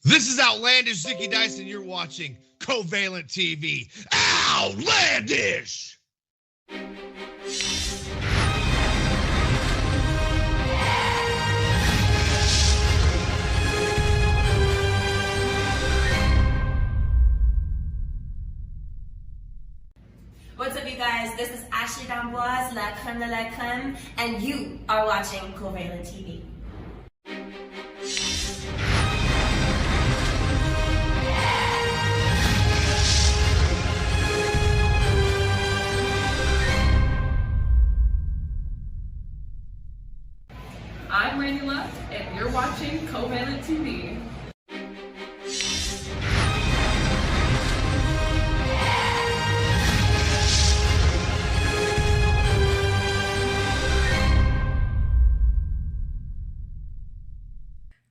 This is Outlandish Zicky Dice, and you're watching Covalent TV. Outlandish! What's up, you guys? This is Ashley D'Amboise, La Creme de la Creme, and you are watching Covalent TV. I'm Randy Luck, and you're watching Covalent TV.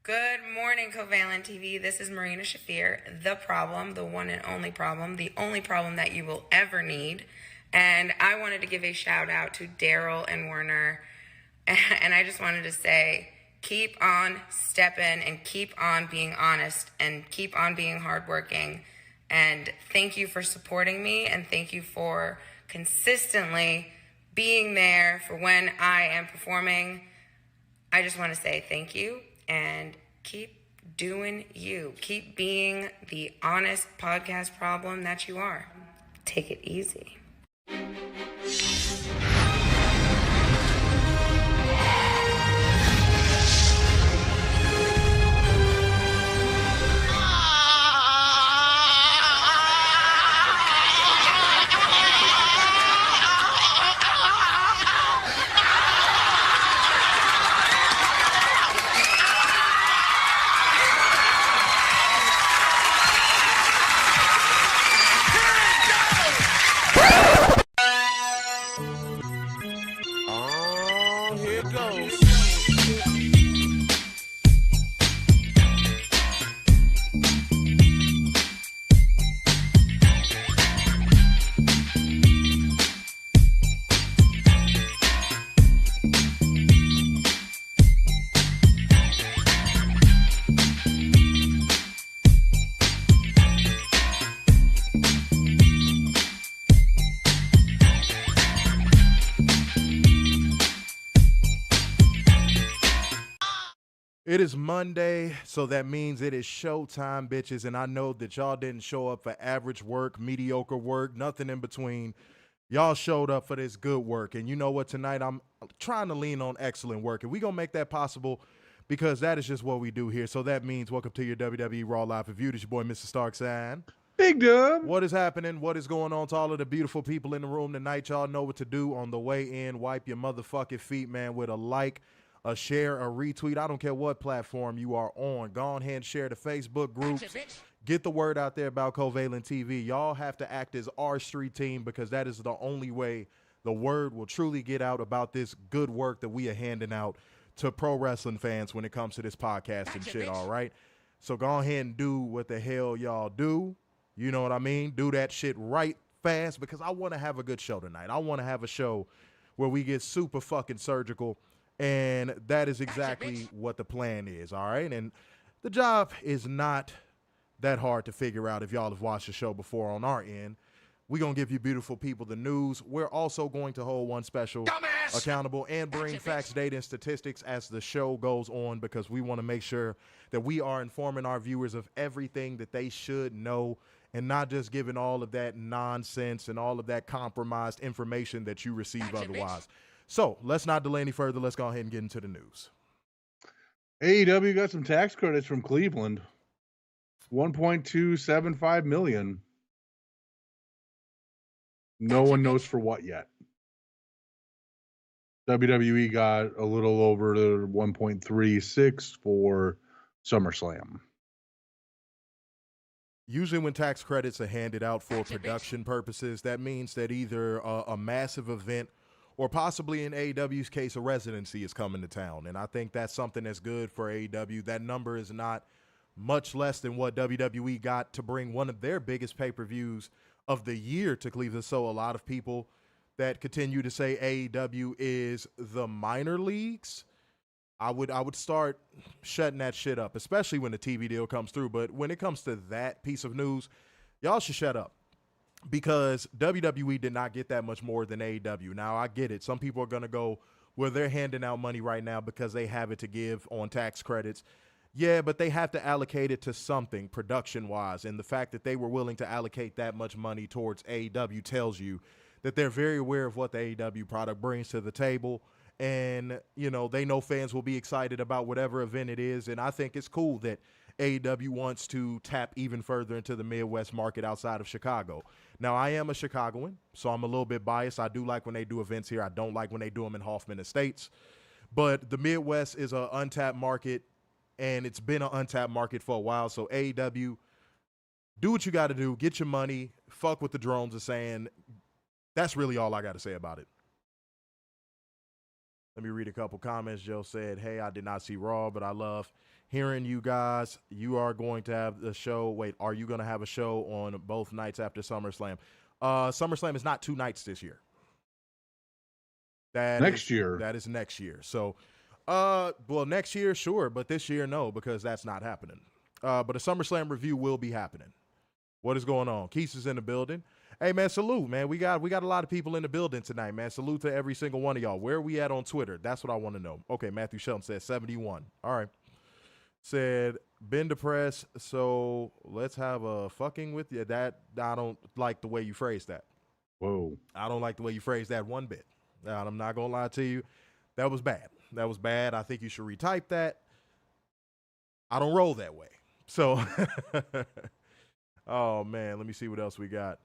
Good morning, Covalent TV. This is Marina Shafir, the problem, the one and only problem, the only problem that you will ever need. And I wanted to give a shout out to Daryl and Werner. And I just wanted to say, keep on stepping and keep on being honest and keep on being hardworking. And thank you for supporting me, and thank you for consistently being there for when I am performing. I just want to say thank you, and keep doing you. Keep being the honest podcast problem that you are. Take it easy. It is Monday, so that means it is showtime, bitches, and I know that y'all didn't show up for average work, mediocre work, nothing in between. Y'all showed up for this good work, and you know what? Tonight I'm trying to lean on excellent work, and we're going to make that possible because that is just what we do here. So that means welcome to your WWE Raw Live Review. This is your boy, Mr. Starksign. Big Dub. What is happening? What is going on to all of the beautiful people in the room tonight? Y'all know what to do on the way in. Wipe your motherfucking feet, man, with a like, a share, a retweet. I don't care what platform you are on. Go ahead and share the Facebook groups. Get the word out there about Covalent TV. Y'all have to act as our street team because that is the only way the word will truly get out about this good work that we are handing out to pro wrestling fans when it comes to this podcast and shit, all right? So go ahead and do what the hell y'all do. You know what I mean? Do that shit right fast because I want to have a good show tonight. I want to have a show where we get super fucking surgical. And that is exactly what the plan is, all right? And the job is not that hard to figure out if y'all have watched the show before on our end. We're going to give you beautiful people the news. We're also going to hold one special accountable and bring facts, data, and statistics as the show goes on because we want to make sure that we are informing our viewers of everything that they should know and not just giving all of that nonsense and all of that compromised information that you receive otherwise. So let's not delay any further. Let's go ahead and get into the news. AEW got some tax credits from Cleveland. $1.275 million. No one knows for what yet. WWE got a little over the 1.36 for SummerSlam. Usually when tax credits are handed out for production purposes, that means that either a massive event or possibly in AEW's case, a residency is coming to town. And I think that's something that's good for AEW. That number is not much less than what WWE got to bring one of their biggest pay-per-views of the year to Cleveland. So a lot of people that continue to say AEW is the minor leagues, I would start shutting that shit up, especially when the TV deal comes through. But when it comes to that piece of news, y'all should shut up, because WWE did not get that much more than AEW. Now, I get it. Some people are going to go, well, they're handing out money right now because they have it to give on tax credits. Yeah, but they have to allocate it to something production-wise. And the fact that they were willing to allocate that much money towards AEW tells you that they're very aware of what the AEW product brings to the table. And, you know, they know fans will be excited about whatever event it is. And I think it's cool that AEW wants to tap even further into the Midwest market outside of Chicago. Now, I am a Chicagoan, so I'm a little bit biased. I do like when they do events here. I don't like when they do them in Hoffman Estates. But the Midwest is an untapped market, and it's been an untapped market for a while. So AEW, do what you got to do. Get your money. Fuck what the drones are saying. That's really all I got to say about it. Let me read a couple comments. Joe said, hey, I did not see Raw, but I love hearing you guys. You are going to have a show. Wait, are you going to have a show on both nights after SummerSlam? SummerSlam is not 2 nights this year. Next year. That is next year. So, well, next year, sure, but this year, no, because that's not happening. But a SummerSlam review will be happening. What is going on? Keith is in the building. Hey, man, salute, man. We got a lot of people in the building tonight, man. Salute to every single one of y'all. Where are we at on Twitter? That's what I want to know. Okay, Matthew Shelton said 71. All right. Said, been depressed, so let's have a fucking with you. That, I don't like the way you phrased that. Whoa. I don't like the way you phrased that one bit. Now, I'm not going to lie to you. That was bad. That was bad. I think you should retype that. I don't roll that way. So, oh, man, let me see what else we got.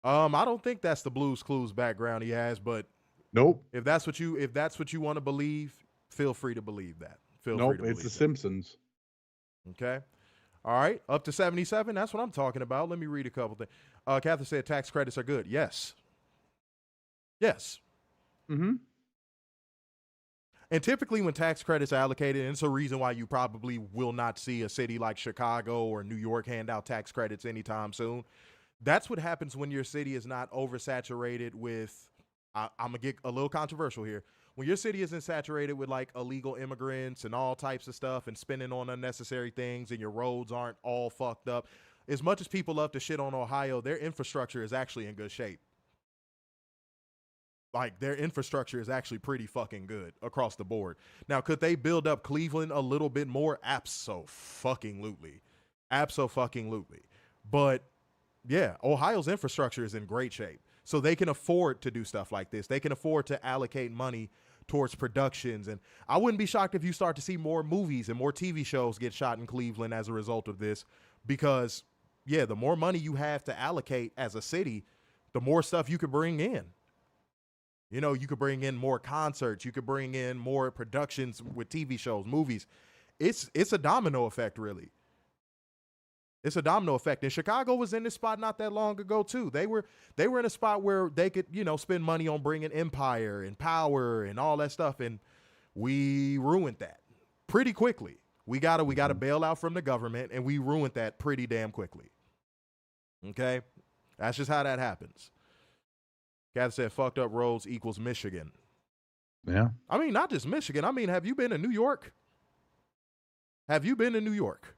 I don't think that's the Blues Clues background he has, but nope. If that's what you want to believe, feel free to believe that. Nope, it's The Simpsons. Okay. All right, up to 77. That's what I'm talking about. Let me read a couple things. Catherine said tax credits are good. Yes. Yes. Mm-hmm. And typically when tax credits are allocated, and it's a reason why you probably will not see a city like Chicago or New York hand out tax credits anytime soon. That's what happens when your city is not oversaturated with, I'm going to get a little controversial here. When your city isn't saturated with like illegal immigrants and all types of stuff and spending on unnecessary things, and your roads aren't all fucked up. As much as people love to shit on Ohio, their infrastructure is actually in good shape. Like, their infrastructure is actually pretty fucking good across the board. Now, could they build up Cleveland a little bit more? Abso-fucking-lutely. Abso-fucking-lutely. But yeah, Ohio's infrastructure is in great shape. So they can afford to do stuff like this. They can afford to allocate money towards productions. And I wouldn't be shocked if you start to see more movies and more TV shows get shot in Cleveland as a result of this. Because, yeah, the more money you have to allocate as a city, the more stuff you could bring in. You know, you could bring in more concerts. You could bring in more productions with TV shows, movies. It's a domino effect, really. It's a domino effect. And Chicago was in this spot not that long ago, too. They were in a spot where they could, you know, spend money on bringing Empire and Power and all that stuff. And we ruined that pretty quickly. We got a bailout from the government, and we ruined that pretty damn quickly. Okay? That's just how that happens. Cat said fucked up roads equals Michigan. Yeah. I mean, not just Michigan. I mean, have you been to New York? Have you been to New York?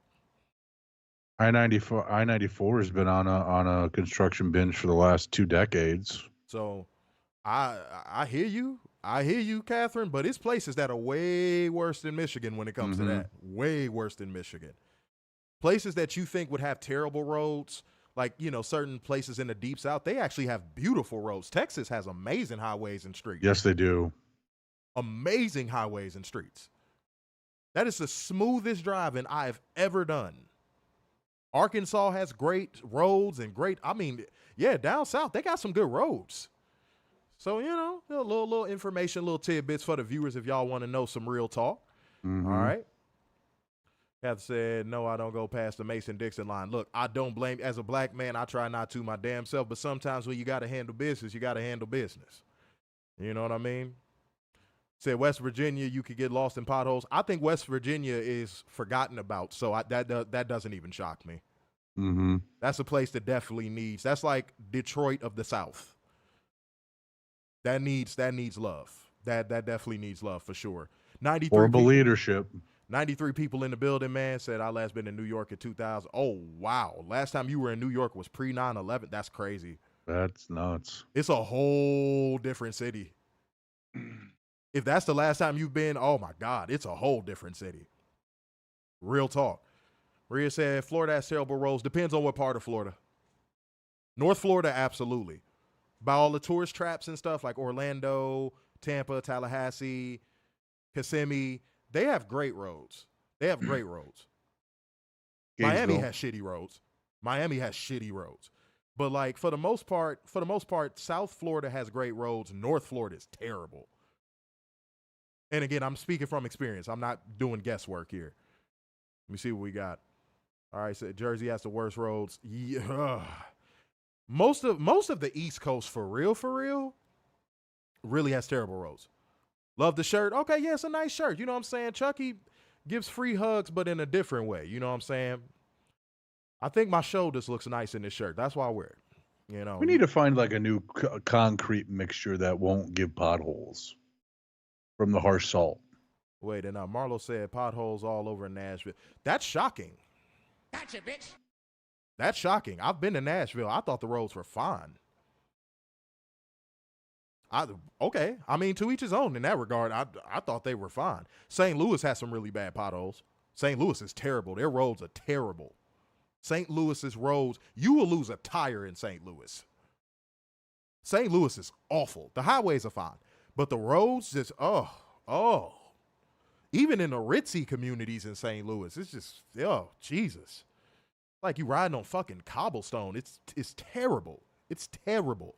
I-94 has been on a construction binge for the last 2 decades. So I hear you. I hear you, Catherine, but it's places that are way worse than Michigan when it comes to that. Way worse than Michigan. Places that you think would have terrible roads, like, you know, certain places in the deep south, they actually have beautiful roads. Texas has amazing highways and streets. Yes, they do. Amazing highways and streets. That is the smoothest driving I've ever done. Arkansas has great roads and down south, they got some good roads. So, you know, a little information, little tidbits for the viewers if y'all want to know some real talk. All right. Kath said, no, I don't go past the Mason-Dixon line. Look, I don't blame, as a black man, I try not to my damn self, but sometimes when you got to handle business, you got to handle business. You know what I mean? Said West Virginia, you could get lost in potholes. I think West Virginia is forgotten about, so that doesn't even shock me. Mm-hmm. That's a place that definitely needs. That's like Detroit of the South. That needs love. That definitely needs love for sure. 93 Horrible people, leadership. 93 people in the building, man. Said I last been in New York in 2000. Oh wow, last time you were in New York was pre 9/11. That's crazy. That's nuts. It's a whole different city. If that's the last time you've been, oh my God, it's a whole different city. Real talk. Rhea said, Florida has terrible roads. Depends on what part of Florida. North Florida, absolutely. By all the tourist traps and stuff like Orlando, Tampa, Tallahassee, Kissimmee, they have great roads. They have great roads. Miami has shitty roads. But like for the most part, South Florida has great roads. North Florida is terrible. And again, I'm speaking from experience. I'm not doing guesswork here. Let me see what we got. All right, so Jersey has the worst roads. Yeah. Most of the East Coast, for real, really has terrible roads. Love the shirt. Okay, yeah, it's a nice shirt. You know what I'm saying? Chucky gives free hugs, but in a different way. You know what I'm saying? I think my shoulders looks nice in this shirt. That's why I wear it. You know, We need to find like a new concrete mixture that won't give potholes from the harsh salt. Wait, and Marlo said potholes all over Nashville. That's shocking. Gotcha, bitch. That's shocking. I've been to Nashville. I thought the roads were fine. Okay. I mean, to each his own in that regard. I thought they were fine. St. Louis has some really bad potholes. St. Louis is terrible. Their roads are terrible. St. Louis's roads, you will lose a tire in St. Louis. St. Louis is awful. The highways are fine. But the roads just, oh. Even in the ritzy communities in St. Louis, it's just, oh, Jesus. Like you riding on fucking cobblestone. It's terrible. It's terrible.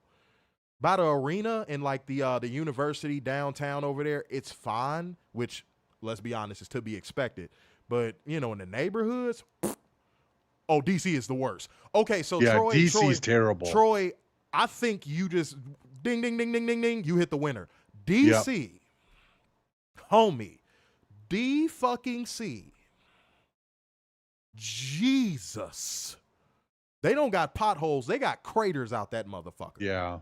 By the arena and like the university downtown over there, it's fine, which, let's be honest, is to be expected. But, you know, in the neighborhoods, oh, DC is the worst. Okay, so Yeah, Troy. DC's terrible. Troy, I think you just, ding, ding, ding, ding, ding, ding, you hit the winner. DC, homie, D-fucking-C. Jesus. They don't got potholes. They got craters out that motherfucker. Yeah.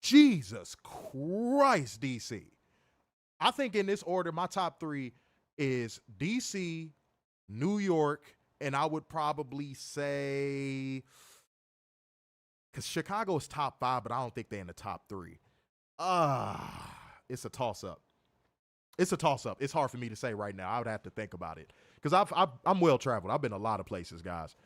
Jesus Christ, DC. I think in this order, my top three is DC, New York, and I would probably say, because Chicago is top 5, but I don't think they're in the top 3. It's a toss-up. It's a toss-up. It's hard for me to say right now. I would have to think about it. Because I'm well-traveled. I've been a lot of places, guys.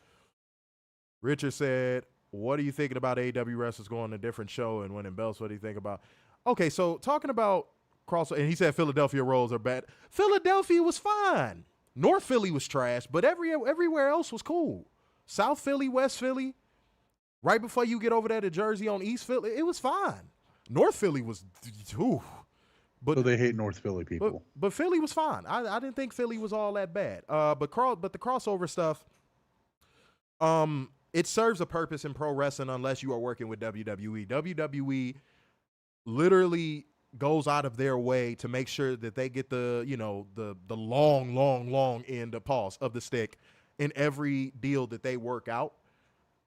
Richard said, what are you thinking about AEW wrestlers going to a different show and winning belts? What do you think about? Okay, so talking about Kross, and he said Philadelphia roles are bad. Philadelphia was fine. North Philly was trash, but everywhere else was cool. South Philly, West Philly, right before you get over there to Jersey on East Philly, it was fine. North Philly was, ooh. But So they hate North Philly people. But Philly was fine. I didn't think Philly was all that bad. But the crossover stuff, it serves a purpose in pro wrestling unless you are working with WWE. WWE literally goes out of their way to make sure that they get the long end of the stick in every deal that they work out.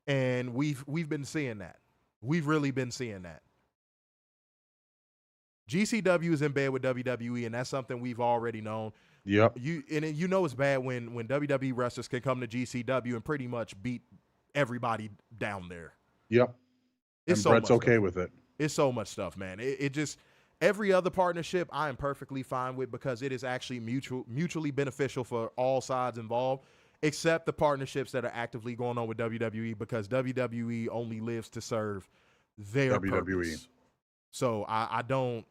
And we've been seeing that. We've really been seeing that. GCW is in bed with WWE, and that's something we've already known. Yep. You know it's bad when WWE wrestlers can come to GCW and pretty much beat everybody down there. Yep. It's And so Brett's much okay stuff. with it. It's so much stuff, man. It just, every other partnership I am perfectly fine with because it is actually mutually beneficial for all sides involved, except the partnerships that are actively going on with WWE because WWE only lives to serve their WWE. purpose. So I don't,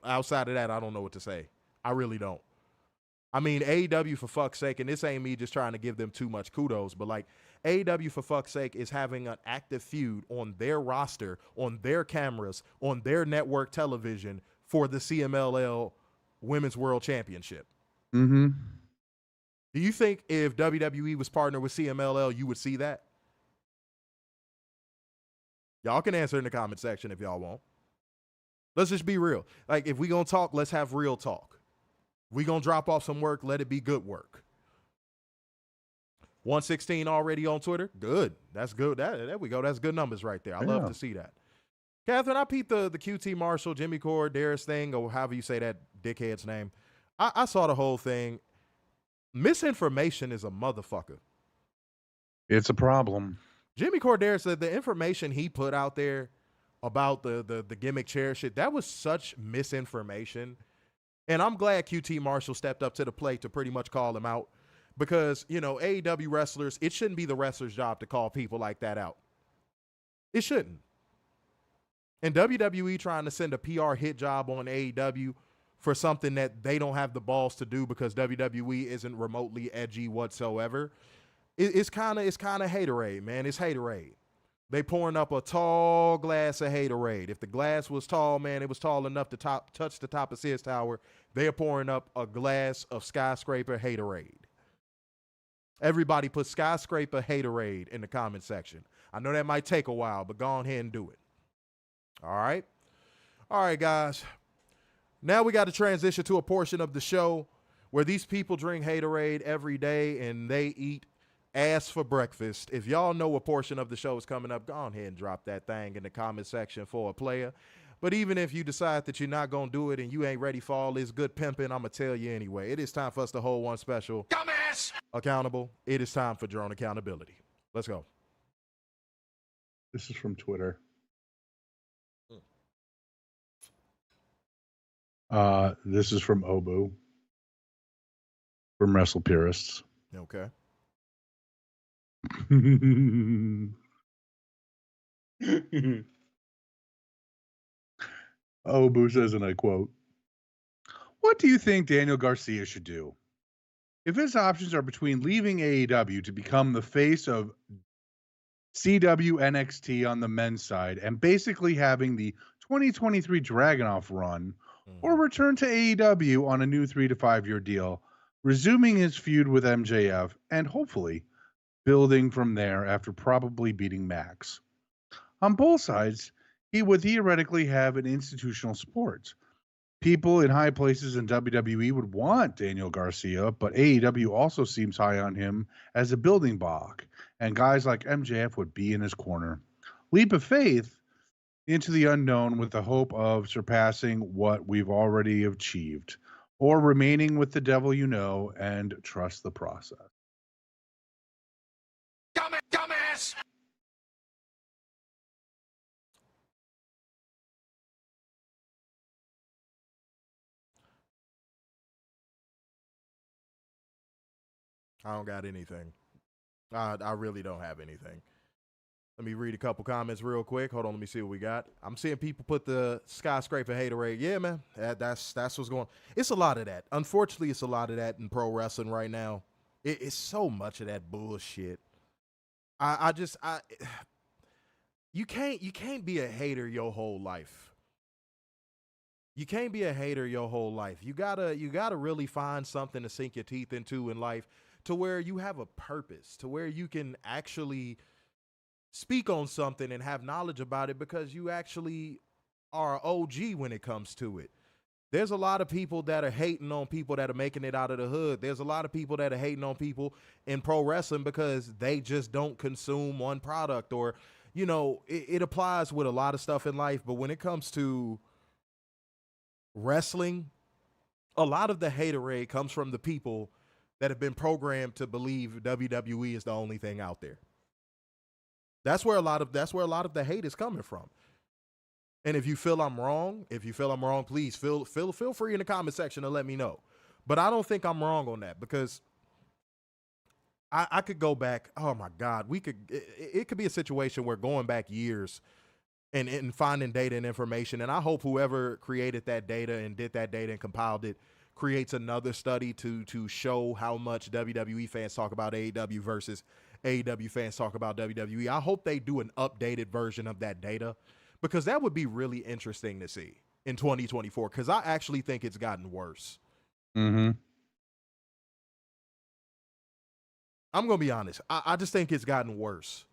outside of that, I don't know what to say. I really don't. I mean, AEW, for fuck's sake, and this ain't me just trying to give them too much kudos, but like AEW, for fuck's sake, is having an active feud on their roster, on their cameras, on their network television for the CMLL Women's World Championship. Mm-hmm. Do you think if WWE was partnered with CMLL, you would see that? Y'all can answer in the comment section if y'all want. Let's just be real. Like, if we gonna talk, let's have real talk. We gonna drop off some work, let it be good work. 116 already on Twitter. Good. That's good. There we go. That's good numbers right there. I love to see that. Catherine, I peeped the QT Marshall, Jimmy Corderas thing, or however you say that dickhead's name. I saw the whole thing. Misinformation is a motherfucker. It's a problem. Jimmy Corderas said the information he put out there about the gimmick chair shit, that was such misinformation. And I'm glad QT Marshall stepped up to the plate to pretty much call him out, because, you know, AEW wrestlers, it shouldn't be the wrestler's job to call people like that out. It shouldn't. And WWE trying to send a PR hit job on AEW for something that they don't have the balls to do because WWE isn't remotely edgy whatsoever. It's kind of haterade, man. It's haterade. They pouring up a tall glass of haterade. If the glass was tall, man, it was tall enough to touch the top of Sears Tower. They're pouring up a glass of skyscraper haterade. Everybody put skyscraper haterade in the comment section. I know that might take a while, but go on ahead and do it. All right. All right, guys. Now we got to transition to a portion of the show where these people drink haterade every day and they eat ass for breakfast. If y'all know what portion of the show is coming up, go on ahead and drop that thing in the comment section for a player. But even if you decide that you're not going to do it and you ain't ready for all this good pimping, I'm going to tell you anyway. It is time for us to hold one special dumbass accountable. It is time for drone accountability. Let's go. This is from Twitter. This is from Obu. From Wrestle Purists. Okay. Obu says, and I quote, "What do you think Daniel Garcia should do? If his options are between leaving AEW to become the face of CW NXT on the men's side and basically having the 2023 Dragunov run, or return to AEW on a new 3 to 5 year deal, resuming his feud with MJF and hopefully building from there after probably beating Max. On both sides, he would theoretically have an institutional support. People in high places in WWE would want Daniel Garcia, but AEW also seems high on him as a building block, and guys like MJF would be in his corner. Leap of faith into the unknown with the hope of surpassing what we've already achieved, or remaining with the devil you know and trust the process." Dumbass! I don't got anything. I really don't have anything. Let me read a couple comments real quick. Hold on, let me see what we got. I'm seeing people put the skyscraper haterade. Yeah, man, that's what's going on. It's a lot of that. Unfortunately, it's a lot of that in pro wrestling right now. It's so much of that bullshit. You can't be a hater your whole life. You can't be a hater your whole life. You gotta really find something to sink your teeth into in life, to where you have a purpose, to where you can actually speak on something and have knowledge about it, because you actually are an OG when it comes to it. There's a lot of people that are hating on people that are making it out of the hood. There's a lot of people that are hating on people in pro wrestling because they just don't consume one product, or, you know, it applies with a lot of stuff in life. But when it comes to wrestling, a lot of the haterade comes from the people that have been programmed to believe WWE is the only thing out there. That's where a lot of the hate is coming from. And if you feel I'm wrong, please feel free in the comment section to let me know. But I don't think I'm wrong on that, because I could go back. Oh my God, it could be a situation where going back years and finding data and information. And I hope whoever created that data and did that data and compiled it creates another study to show how much WWE fans talk about AEW versus AEW fans talk about WWE. I hope they do an updated version of that data, because that would be really interesting to see in 2024, because I actually think it's gotten worse. Mm-hmm. I'm going to be honest. I just think it's gotten worse.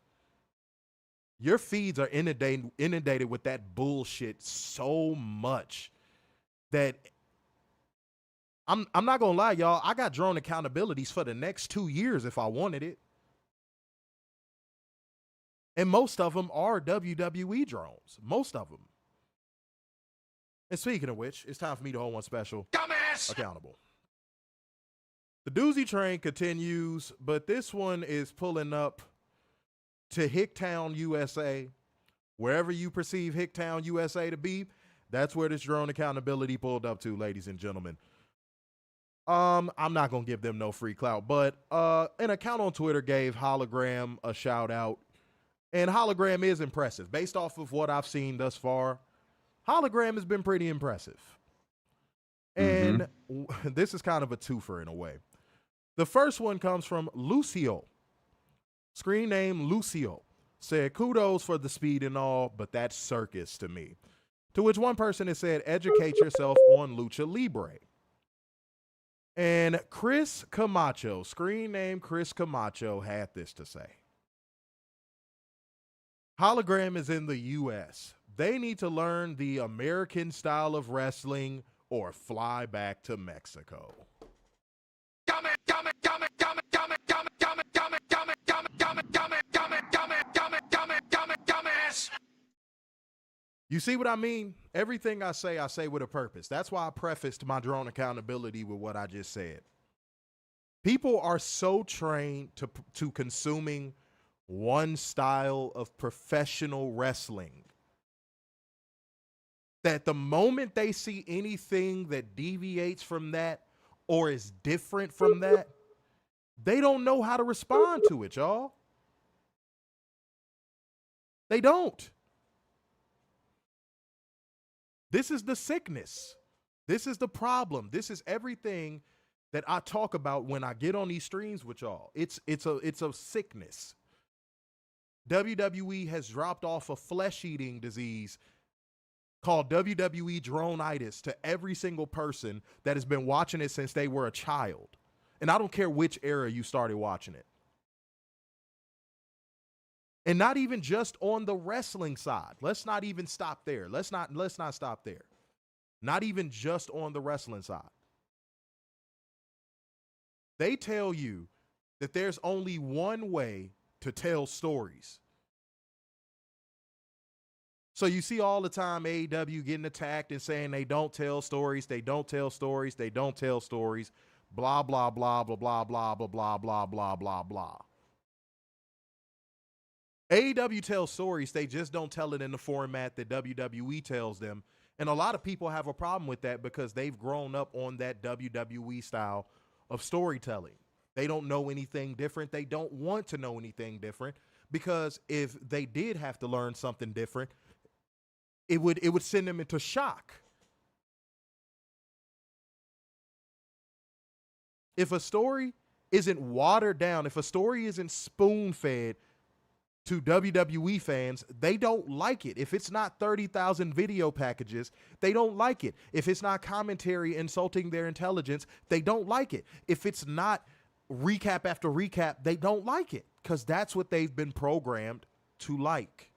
Your feeds are inundated with that bullshit so much that I'm not gonna lie, y'all. I got drone accountabilities for the next 2 years if I wanted it. And most of them are WWE drones. Most of them. And speaking of which, it's time for me to hold one special dumbass accountable. The doozy train continues, but this one is pulling up to Hicktown, USA. Wherever you perceive Hicktown, USA to be, that's where this drone accountability pulled up to, ladies and gentlemen. I'm not going to give them no free clout, but an account on Twitter gave Hologram a shout out. And Hologram is impressive. Based off of what I've seen thus far, Hologram has been pretty impressive. And this is kind of a twofer in a way. The first one comes from Lucio. Screen name Lucio. Said, kudos for the speed and all, but that's circus to me. To which one person has said, educate yourself on Lucha Libre. And Chris Camacho, screen name Chris Camacho, had this to say. Hologram is in the U.S. They need to learn the American style of wrestling or fly back to Mexico. You see what I mean? Everything I say with a purpose. That's why I prefaced my drone accountability with what I just said. People are so trained to consuming one style of professional wrestling that the moment they see anything that deviates from that or is different from that, they don't know how to respond to it, y'all. They don't. This is the sickness. This is the problem. This is everything that I talk about when I get on these streams with y'all. It's a sickness. WWE has dropped off a flesh-eating disease called WWE drone-itis to every single person that has been watching it since they were a child. And I don't care which era you started watching it. And not even just on the wrestling side. Let's not even stop there. Let's not stop there. Not even just on the wrestling side. They tell you that there's only one way to tell stories. So you see all the time AEW getting attacked and saying they don't tell stories, they don't tell stories, they don't tell stories, blah, blah, blah, blah, blah, blah, blah, blah, blah, blah, blah, blah. AEW tells stories, they just don't tell it in the format that WWE tells them. And a lot of people have a problem with that because they've grown up on that WWE style of storytelling. They don't know anything different. They don't want to know anything different because if they did have to learn something different, it would send them into shock. If a story isn't watered down, if a story isn't spoon-fed to WWE fans, they don't like it. If it's not 30,000 video packages, they don't like it. If it's not commentary insulting their intelligence, they don't like it. If it's not recap after recap, they don't like it because that's what they've been programmed to like.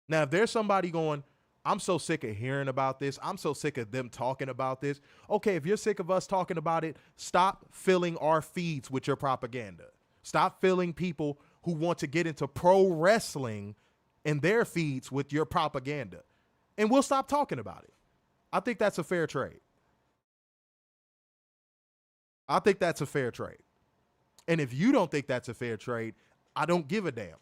Now, if there's somebody going, I'm so sick of hearing about this, I'm so sick of them talking about this. Okay, if you're sick of us talking about it, stop filling our feeds with your propaganda. Stop filling people who want to get into pro wrestling in their feeds with your propaganda. And we'll stop talking about it. I think that's a fair trade. I think that's a fair trade. And if you don't think that's a fair trade, I don't give a damn.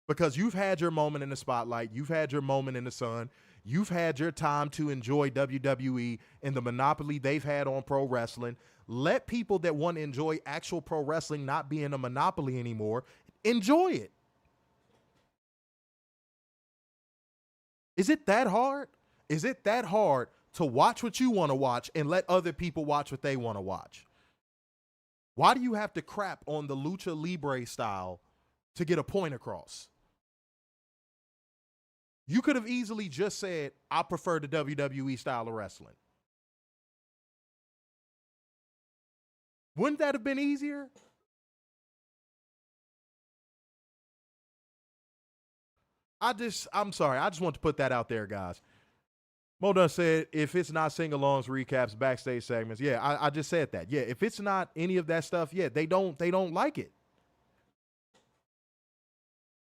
Because you've had your moment in the spotlight. You've had your moment in the sun. You've had your time to enjoy WWE and the monopoly they've had on pro wrestling. Let people that want to enjoy actual pro wrestling not be in a monopoly anymore. Enjoy it. Is it that hard? Is it that hard to watch what you want to watch and let other people watch what they want to watch? Why do you have to crap on the Lucha Libre style to get a point across? You could have easily just said, I prefer the WWE style of wrestling. Wouldn't that have been easier? I'm sorry. I just want to put that out there, guys. Mo done said if it's not sing-alongs, recaps, backstage segments, yeah, I just said that. Yeah, if it's not any of that stuff, yeah, they don't like it.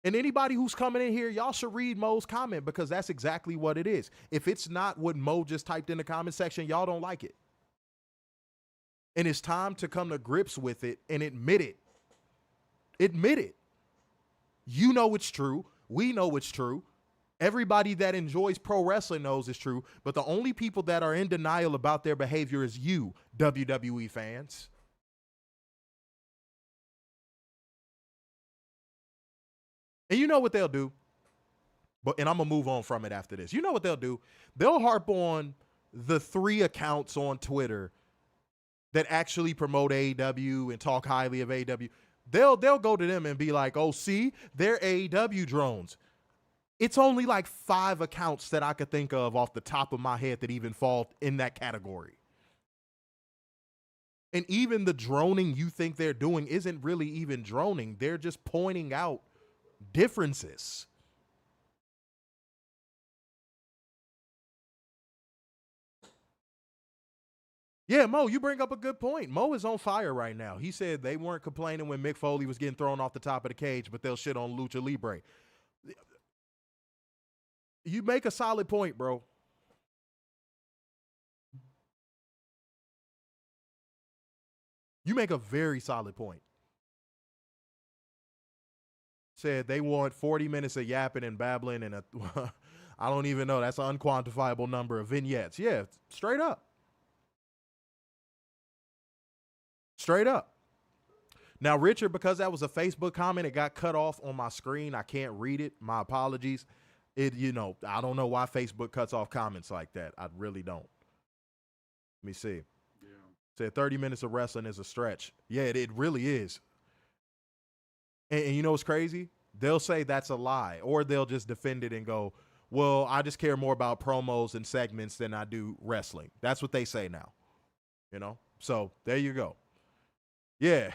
And anybody who's coming in here, y'all should read Mo's comment because that's exactly what it is. If it's not what Mo just typed in the comment section, y'all don't like it. And it's time to come to grips with it and admit it. Admit it. You know it's true. We know it's true. Everybody that enjoys pro wrestling knows it's true. But the only people that are in denial about their behavior is you, WWE fans. And you know what they'll do? And I'm going to move on from it after this. You know what they'll do? They'll harp on the 3 accounts on Twitter that actually promote AEW and talk highly of AEW. They'll go to them and be like, oh, see, they're AEW drones. It's only like 5 accounts that I could think of off the top of my head that even fall in that category. And even the droning you think they're doing isn't really even droning. They're just pointing out differences. Yeah, Mo, you bring up a good point. Mo is on fire right now. He said they weren't complaining when Mick Foley was getting thrown off the top of the cage, but they'll shit on Lucha Libre. You make a solid point, bro. You make a very solid point. Said they want 40 minutes of yapping and babbling and I don't even know. That's an unquantifiable number of vignettes. Yeah, straight up. Straight up. Now, Richard, because that was a Facebook comment, it got cut off on my screen. I can't read it. My apologies. I don't know why Facebook cuts off comments like that. I really don't. Let me see. Yeah. Said 30 minutes of wrestling is a stretch. Yeah, it really is. And you know what's crazy? They'll say that's a lie, or they'll just defend it and go, well, I just care more about promos and segments than I do wrestling. That's what they say now. So there you go. Yeah.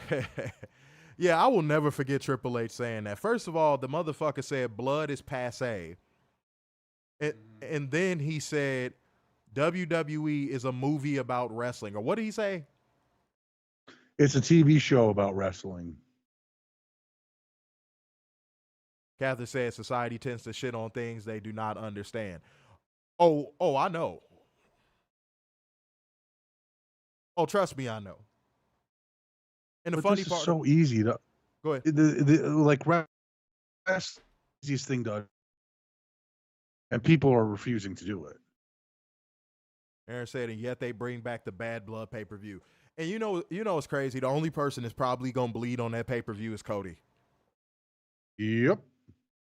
Yeah, I will never forget Triple H saying that. First of all, the motherfucker said blood is passe. And then he said WWE is a movie about wrestling. Or what did he say? It's a TV show about wrestling. Catherine said society tends to shit on things they do not understand. Oh, I know. Oh, trust me, I know. And the funny part, so easy to go ahead. That's the easiest thing to, and people are refusing to do it. Aaron said, and yet they bring back the Bad Blood pay-per-view. And you know what's crazy? The only person that's probably gonna bleed on that pay-per-view is Cody. Yep.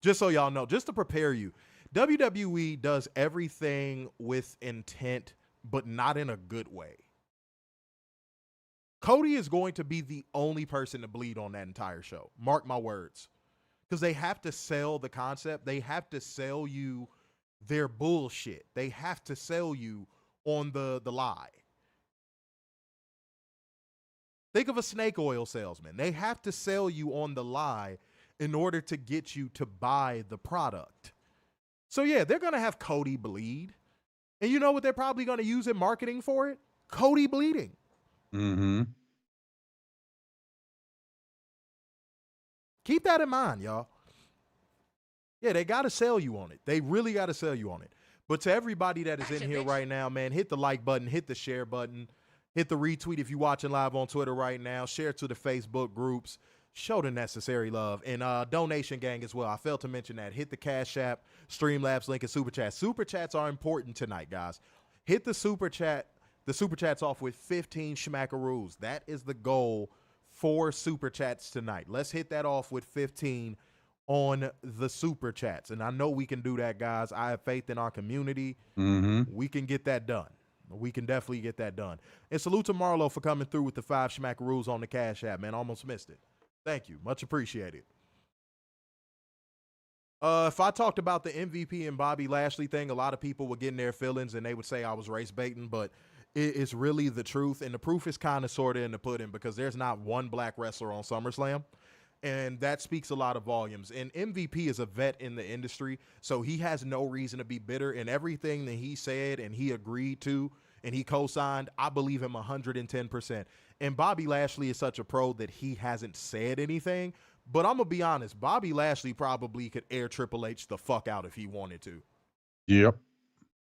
Just so y'all know, just to prepare you, WWE does everything with intent, but not in a good way. Cody is going to be the only person to bleed on that entire show. Mark my words. Because they have to sell the concept. They have to sell you their bullshit. They have to sell you on the lie. Think of a snake oil salesman. They have to sell you on the lie in order to get you to buy the product. So yeah, they're going to have Cody bleed. And you know what they're probably going to use in marketing for it? Cody bleeding. Mm-hmm. Keep that in mind, y'all. Yeah, they got to sell you on it. They really got to sell you on it. But to everybody that is in here right now, man, hit the like button, hit the share button, hit the retweet if you're watching live on Twitter right now. Share to the Facebook groups. Show the necessary love. And donation gang as well. I failed to mention that. Hit the Cash App, Streamlabs link, and Super Chat. Super Chats are important tonight, guys. Hit the Super Chat. The Super Chats off with 15 schmackaroos. That is the goal for Super Chats tonight. Let's hit that off with 15 on the Super Chats. And I know we can do that, guys. I have faith in our community. Mm-hmm. We can get that done. We can definitely get that done. And salute to Marlo for coming through with the 5 schmackaroos on the Cash App, man. Almost missed it. Thank you. Much appreciated. If I talked about the MVP and Bobby Lashley thing, a lot of people would get in their feelings and they would say I was race baiting, but is really the truth. And the proof is kind of sort of in the pudding because there's not one black wrestler on SummerSlam. And that speaks a lot of volumes. And MVP is a vet in the industry, so he has no reason to be bitter. And everything that he said and he agreed to and he co-signed, I believe him 110%. And Bobby Lashley is such a pro that he hasn't said anything. But I'm going to be honest, Bobby Lashley probably could air Triple H the fuck out if he wanted to. Yep.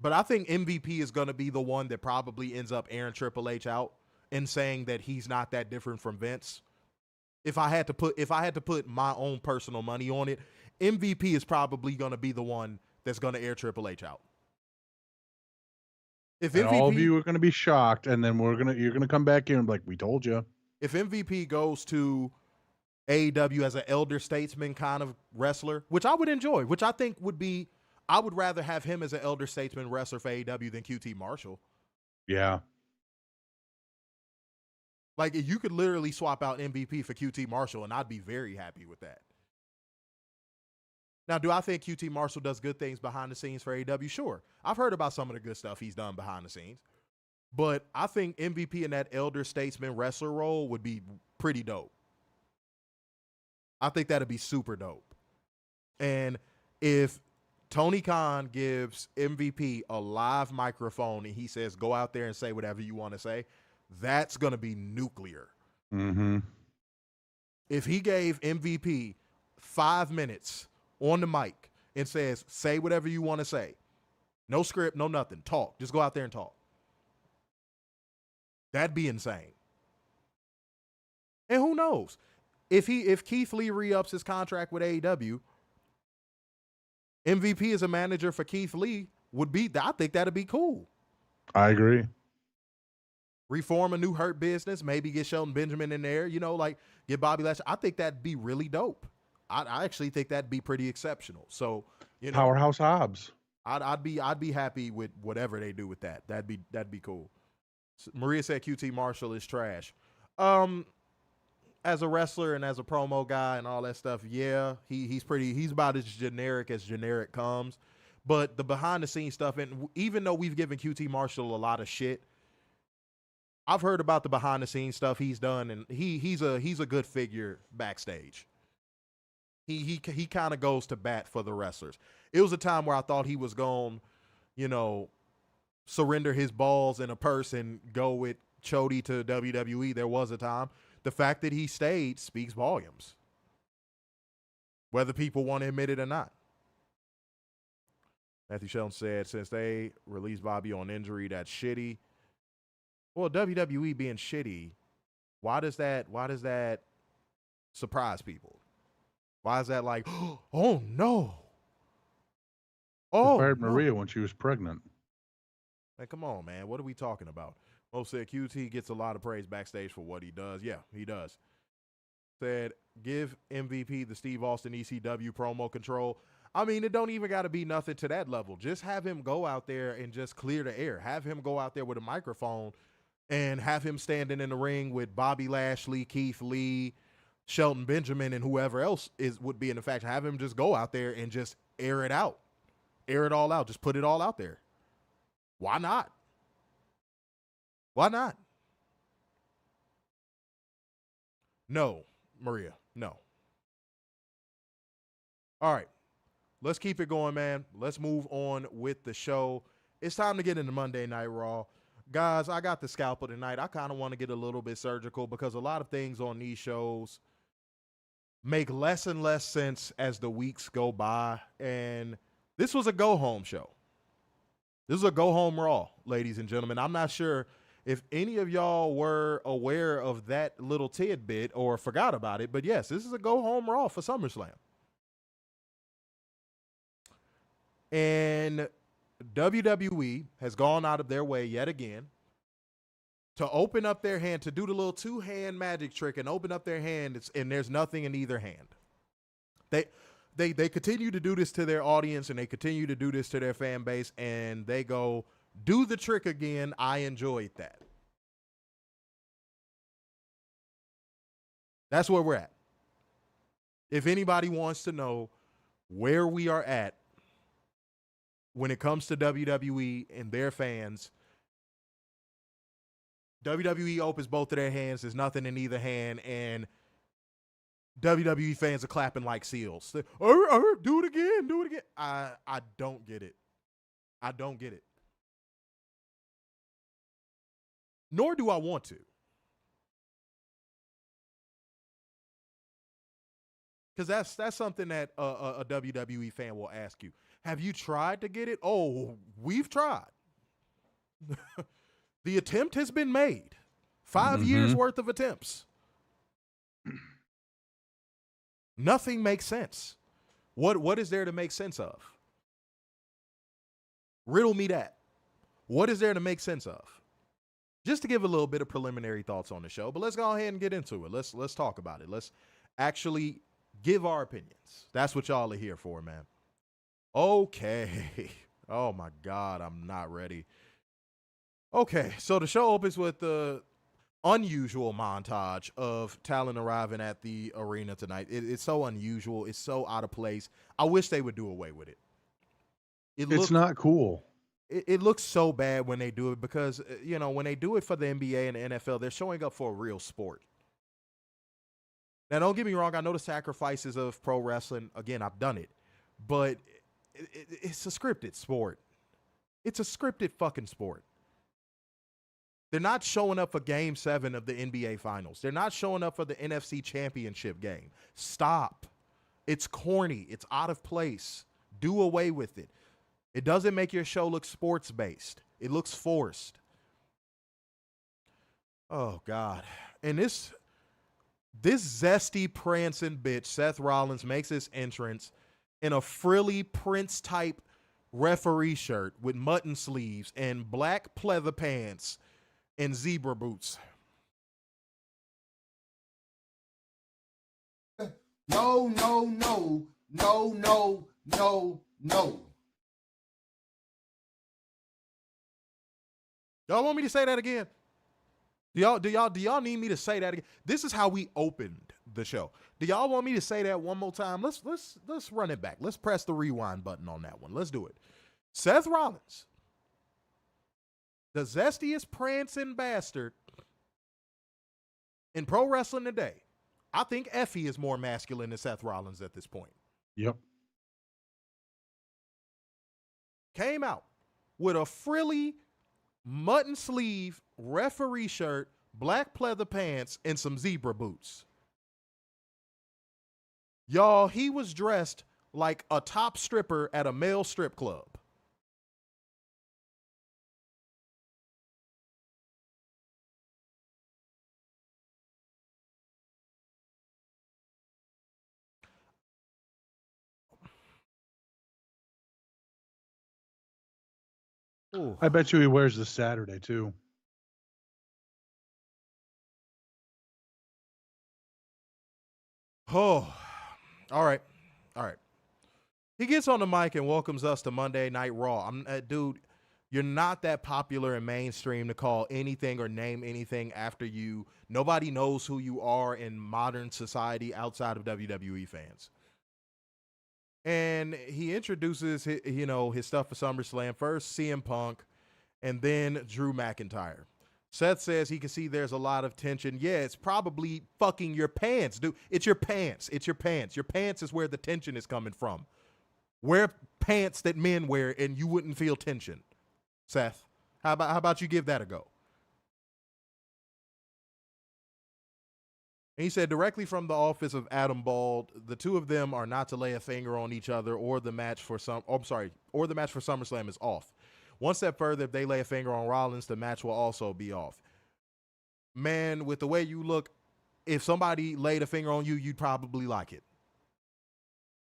But I think MVP is going to be the one that probably ends up airing Triple H out and saying that he's not that different from Vince. If I had to put my own personal money on it, MVP is probably going to be the one that's going to air Triple H out. If And MVP, all of you are going to be shocked, and then you're going to come back here and be like, we told you. If MVP goes to AEW as an elder statesman kind of wrestler, which I would enjoy, which I think would be, I would rather have him as an elder statesman wrestler for AEW than QT Marshall. Yeah. Like, you could literally swap out MVP for QT Marshall, and I'd be very happy with that. Now, do I think QT Marshall does good things behind the scenes for AEW? Sure. I've heard about some of the good stuff he's done behind the scenes. But I think MVP in that elder statesman wrestler role would be pretty dope. I think that'd be super dope. And if Tony Khan gives MVP a live microphone and he says, go out there and say whatever you want to say, that's going to be nuclear. Mm-hmm. If he gave MVP 5 minutes on the mic and says, say whatever you want to say, no script, no nothing, talk, just go out there and talk, that'd be insane. And who knows? If Keith Lee re-ups his contract with AEW, MVP as a manager for Keith Lee I think that'd be cool. I agree. Reform a new Hurt Business, maybe get Shelton Benjamin in there, like get Bobby Lashley. I think that'd be really dope. I actually think that'd be pretty exceptional. So, Powerhouse Hobbs. I'd be happy with whatever they do with that. That'd be cool. Maria said QT Marshall is trash. As a wrestler and as a promo guy and all that stuff, yeah, he's about as generic comes. But the behind the scenes stuff, and even though we've given QT Marshall a lot of shit, I've heard about the behind the scenes stuff he's done, and he's a good figure backstage. He kind of goes to bat for the wrestlers. It was a time where I thought he was going, surrender his balls in a purse and go with Chody to WWE. There was a time. The fact that he stayed speaks volumes, whether people want to admit it or not. Matthew Shelton said, since they released Bobby on injury, that's shitty. Well, WWE being shitty, why does that surprise people? Why is that like, oh no? Oh, fired Maria when she was pregnant. Like, come on, man. What are we talking about? Mo said QT gets a lot of praise backstage for what he does. Yeah, he does. Said, give MVP the Steve Austin ECW promo control. I mean, it don't even got to be nothing to that level. Just have him go out there and just clear the air. Have him go out there with a microphone and have him standing in the ring with Bobby Lashley, Keith Lee, Shelton Benjamin, and whoever else would be in the faction. Have him just go out there and just air it out. Air it all out. Just put it all out there. Why not? Why not? No, Maria, no. All right. Let's keep it going, man. Let's move on with the show. It's time to get into Monday Night Raw. Guys, I got the scalpel tonight. I kind of want to get a little bit surgical because a lot of things on these shows make less and less sense as the weeks go by. And this was a go-home show. This is a go-home Raw, ladies and gentlemen. I'm not sure if any of y'all were aware of that little tidbit or forgot about it, but yes, this is a go-home Raw for SummerSlam. And WWE has gone out of their way yet again to open up their hand, to do the little two-hand magic trick and open up their hand, and there's nothing in either hand. They continue to do this to their audience, and they continue to do this to their fan base, and they go, do the trick again. I enjoyed that. That's where we're at. If anybody wants to know where we are at when it comes to WWE and their fans, WWE opens both of their hands. There's nothing in either hand, and WWE fans are clapping like seals. Do it again. Do it again. I don't get it. I don't get it. Nor do I want to. Because that's something that a WWE fan will ask you. Have you tried to get it? Oh, we've tried. The attempt has been made. 5 years worth of attempts. Nothing makes sense. What is there to make sense of? Riddle me that. What is there to make sense of? Just to give a little bit of preliminary thoughts on the show, but let's go ahead and get into it. Let's talk about it. Let's actually give our opinions. That's what y'all are here for, man. Okay. Oh my God, I'm not ready. Okay, so the show opens with the unusual montage of talent arriving at the arena tonight. It's so unusual. It's so out of place. I wish they would do away with it. It's not cool. It looks so bad when they do it because, when they do it for the NBA and the NFL, they're showing up for a real sport. Now, don't get me wrong. I know the sacrifices of pro wrestling. Again, I've done it. But it's a scripted sport. It's a scripted fucking sport. They're not showing up for Game 7 of the NBA Finals. They're not showing up for the NFC Championship game. Stop. It's corny. It's out of place. Do away with it. It doesn't make your show look sports-based. It looks forced. Oh, God. And this zesty prancing bitch, Seth Rollins, makes his entrance in a frilly Prince-type referee shirt with mutton sleeves and black pleather pants and zebra boots. No, no, no, no, no, no, no. Y'all want me to say that again? Do y'all need me to say that again? This is how we opened the show. Do y'all want me to say that one more time? Let's run it back. Let's press the rewind button on that one. Let's do it. Seth Rollins, the zestiest prancing bastard in pro wrestling today. I think Effie is more masculine than Seth Rollins at this point. Yep. Came out with a frilly mutton sleeve referee shirt, black pleather pants, and some zebra boots. Y'all, he was dressed like a top stripper at a male strip club. Ooh. I bet you he wears this Saturday too. Oh, all right. He gets on the mic and welcomes us to Monday Night Raw. Dude, you're not that popular and mainstream to call anything or name anything after you. Nobody knows who you are in modern society outside of WWE fans. And he introduces his stuff for SummerSlam. First CM Punk and then Drew McIntyre. Seth says he can see there's a lot of tension. Yeah, it's probably fucking your pants, dude. It's your pants. It's your pants. Your pants is where the tension is coming from. Wear pants that men wear and you wouldn't feel tension. Seth, how about you give that a go? And he said directly from the office of Adam Bald, the two of them are not to lay a finger on each other or the match for SummerSlam is off. One step further, if they lay a finger on Rollins, the match will also be off. Man, with the way you look, if somebody laid a finger on you, you'd probably like it.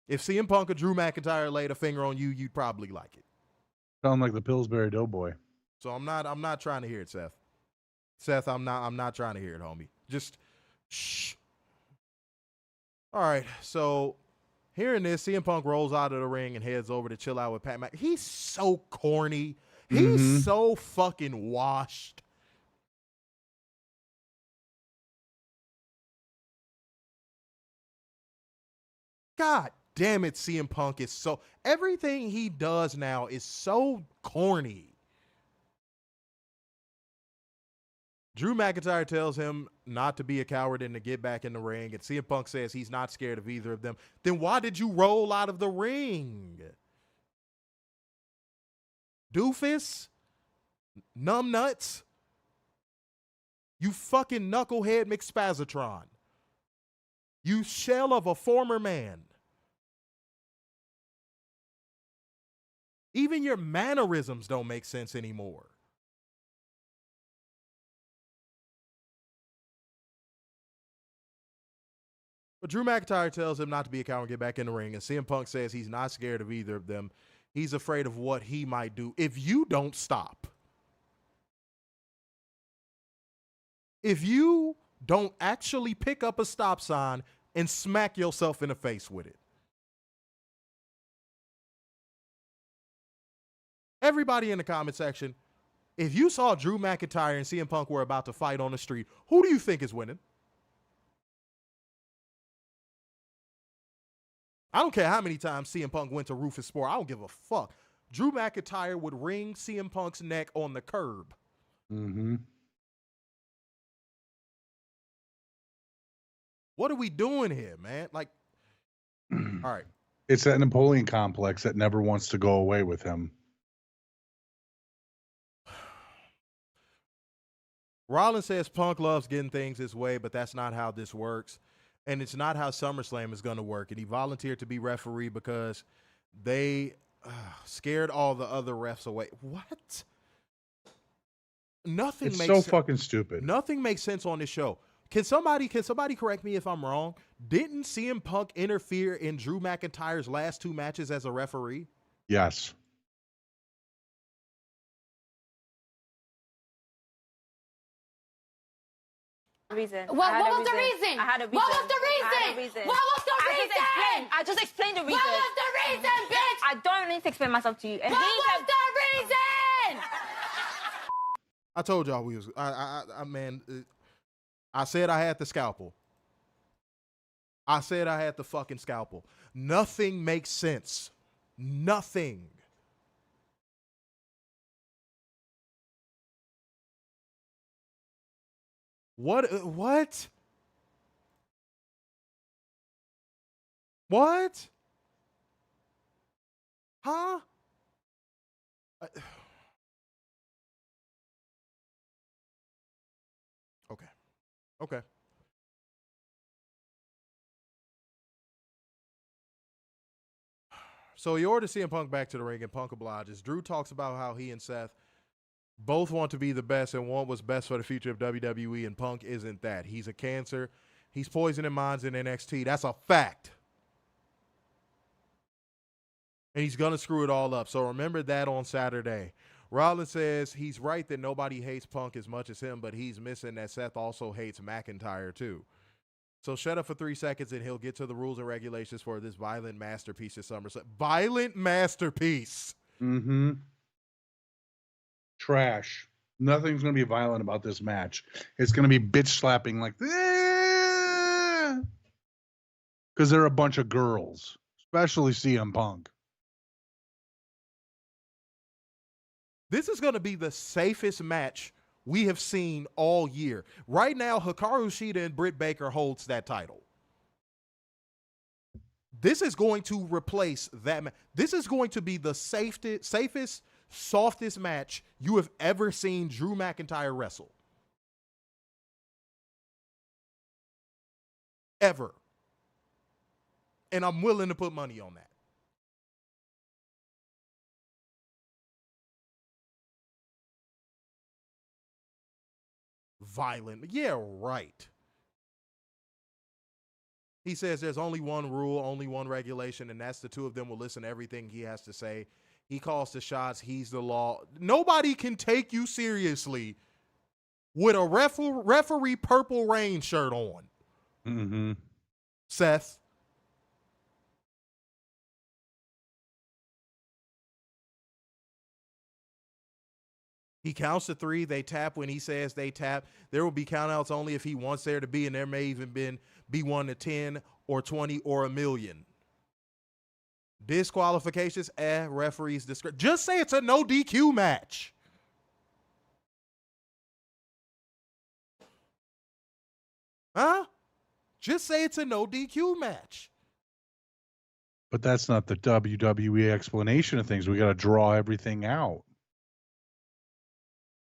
If CM Punk or Drew McIntyre laid a finger on you, you'd probably like it. Sound like the Pillsbury Doughboy. So I'm not trying to hear it, Seth. Seth, I'm not trying to hear it, homie. Just shh. All right, so hearing this, CM Punk rolls out of the ring and heads over to chill out with Pat McAfee. He's so corny. He's so fucking washed. God damn it, CM Punk is so... Everything he does now is so corny. Drew McIntyre tells him not to be a coward and to get back in the ring, and CM Punk says he's not scared of either of them. Then why did you roll out of the ring? Doofus? Numbnuts? You fucking knucklehead McSpazatron. You shell of a former man. Even your mannerisms don't make sense anymore. But Drew McIntyre tells him not to be a coward and get back in the ring, and CM Punk says he's not scared of either of them. He's afraid of what he might do if you don't stop. If you don't actually pick up a stop sign and smack yourself in the face with it. Everybody in the comment section, if you saw Drew McIntyre and CM Punk were about to fight on the street, who do you think is winning? I don't care how many times CM Punk went to Rufus Sport. I don't give a fuck. Drew McIntyre would wring CM Punk's neck on the curb. Mm-hmm. What are we doing here, man? Like, all right. It's that Napoleon complex that never wants to go away with him. Rollins says Punk loves getting things his way, but that's not how this works. And it's not how SummerSlam is going to work. And he volunteered to be referee because they scared all the other refs away. What? Nothing It's makes so sense. fucking stupid. Nothing makes sense on this show. Can somebody correct me if I'm wrong? Didn't CM Punk interfere in Drew McIntyre's last two matches as a referee? Yes. Reason. What was the reason? I had a reason. What was the I had a reason? reason. What was the reason? I just explained the reason. What was the reason, bitch? I don't need to explain myself to you. And What was the reason? I told y'all we was. I said I had the scalpel. I said I had the fucking scalpel. Nothing makes sense. Nothing. What? What? What? Huh? Okay. Okay. So he orders CM Punk back to the ring, and Punk obliges. Drew talks about how he and Seth both want to be the best and want what's best for the future of WWE, and Punk isn't that. He's a cancer. He's poisoning minds in NXT. That's a fact. And he's going to screw it all up. So remember that on Saturday. Rollins says he's right that nobody hates Punk as much as him, but he's missing that Seth also hates McIntyre too. So shut up for 3 seconds and he'll get to the rules and regulations for this violent masterpiece of SummerSlam. Violent masterpiece. Mm-hmm. Trash. Nothing's going to be violent about this match. It's going to be bitch slapping like this. Because they're a bunch of girls, especially CM Punk. This is going to be the safest match we have seen all year. Right now, Hikaru Shida and Britt Baker holds that title. This is going to replace that. This is going to be the safest, softest match you have ever seen Drew McIntyre wrestle. Ever. And I'm willing to put money on that. Violent. Yeah, right. He says there's only one rule, only one regulation, and that's the two of them will listen to everything he has to say. He calls the shots. He's the law. Nobody can take you seriously with a referee Purple Rain shirt on. Mm-hmm. Seth. He counts to 3. They tap when he says they tap. There will be countouts only if he wants there to be, and there may even be 1 to 10 or 20 or a million. Disqualifications, referees discretion. Just say it's a no DQ match. Huh? Just say it's a no DQ match. But that's not the WWE explanation of things. We got to draw everything out.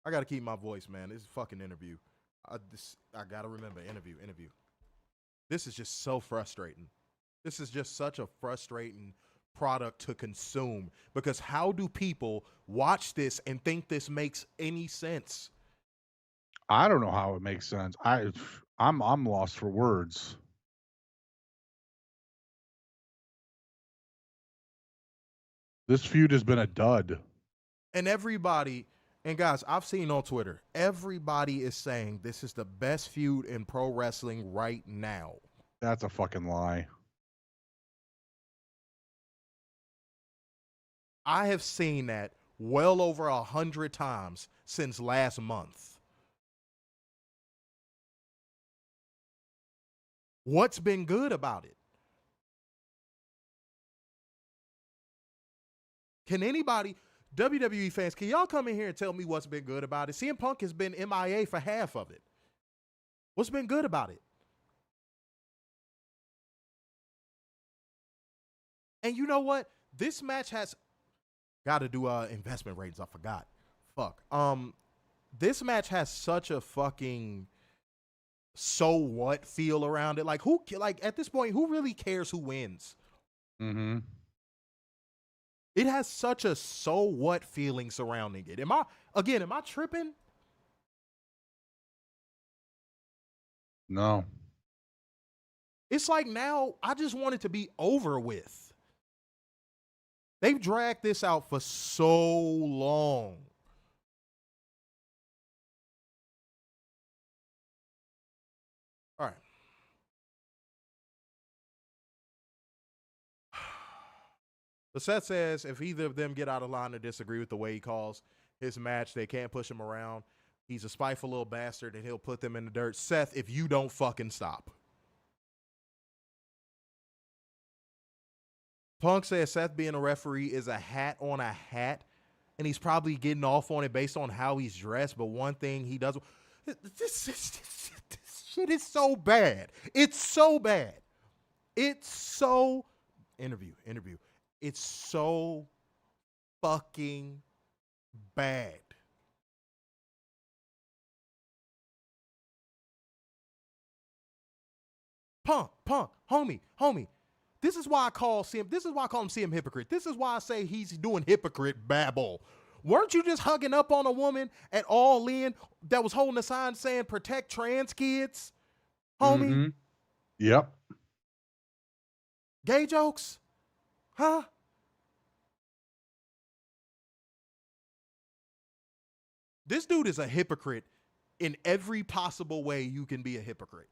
I got to keep my voice, man. This is a fucking interview. I got to remember, interview. This is just so frustrating. This is just such a frustrating product to consume, because how do people watch this and think this makes any sense? I don't know how it makes sense. I'm lost for words. This feud has been a dud. And everybody, and guys, I've seen on Twitter, everybody is saying this is the best feud in pro wrestling right now. That's a fucking lie. I have seen that well over 100 times since last month. What's been good about it? Can anybody, WWE fans, can y'all come in here and tell me what's been good about it? CM Punk has been MIA for half of it. What's been good about it? And you know what? This match has got to do investment ratings. I forgot. Fuck. This match has such a fucking so what feel around it. Like at this point, who really cares who wins? Mm-hmm. It has such a so what feeling surrounding it. Am I tripping? No. It's like now I just want it to be over with. They've dragged this out for so long. All right. The Seth says if either of them get out of line or disagree with the way he calls his match, they can't push him around. He's a spiteful little bastard and he'll put them in the dirt. Seth, if you don't fucking stop. Punk says Seth being a referee is a hat on a hat, and he's probably getting off on it based on how he's dressed. But one thing he does, this shit is so bad. It's so bad. It's so interview. It's so fucking bad. Punk, homie. This is why I call him CM Hypocrite. This is why I say he's doing Hypocrite Babble. Weren't you just hugging up on a woman at All In that was holding a sign saying protect trans kids? Homie? Mm-hmm. Yep. Gay jokes? Huh? This dude is a hypocrite in every possible way you can be a hypocrite.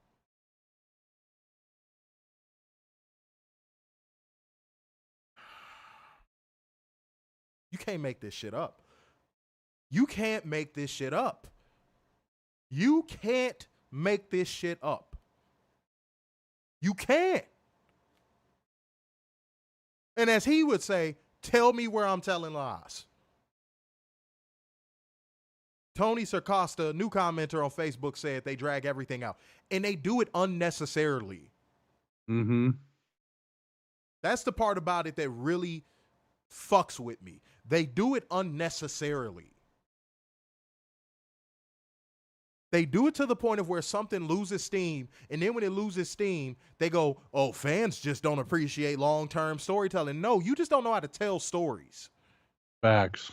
You can't make this shit up. You can't make this shit up. You can't make this shit up. You can't. And as he would say, tell me where I'm telling lies. Tony Sarcosta, new commenter on Facebook, said they drag everything out. And they do it unnecessarily. Mm-hmm. That's the part about it that really fucks with me. They do it unnecessarily. They do it to the point of where something loses steam, and then when it loses steam, they go, oh, fans just don't appreciate long-term storytelling. No, you just don't know how to tell stories. Facts.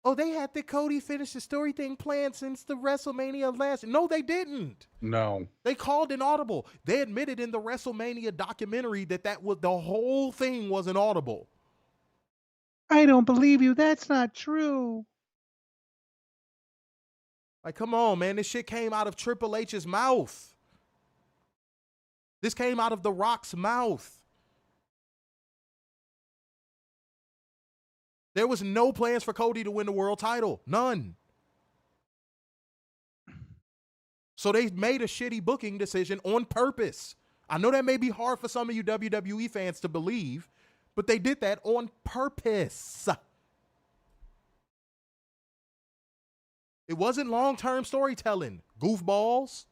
Oh, they had the Cody finish the story thing planned since the WrestleMania last. No, they didn't. No. They called an audible. They admitted in the WrestleMania documentary that was the whole thing was an audible. I don't believe you. That's not true. Like, come on, man. This shit came out of Triple H's mouth. This came out of The Rock's mouth. There was no plans for Cody to win the world title. None. So they made a shitty booking decision on purpose. I know that may be hard for some of you WWE fans to believe, but they did that on purpose. It wasn't long-term storytelling. Goofballs.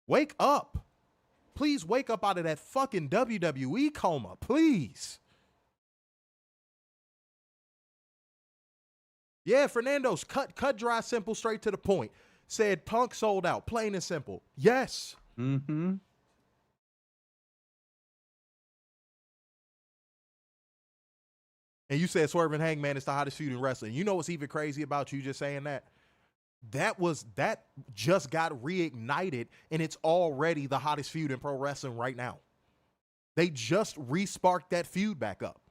Wake up. Please wake up out of that fucking WWE coma. Please. Yeah, Fernando's cut, dry, simple, straight to the point. Said Punk sold out, plain and simple. Yes. Mm-hmm. And you said Swerve and Hangman is the hottest feud in wrestling. You know what's even crazy about you just saying that? That just got reignited, and it's already the hottest feud in pro wrestling right now. They just re-sparked that feud back up.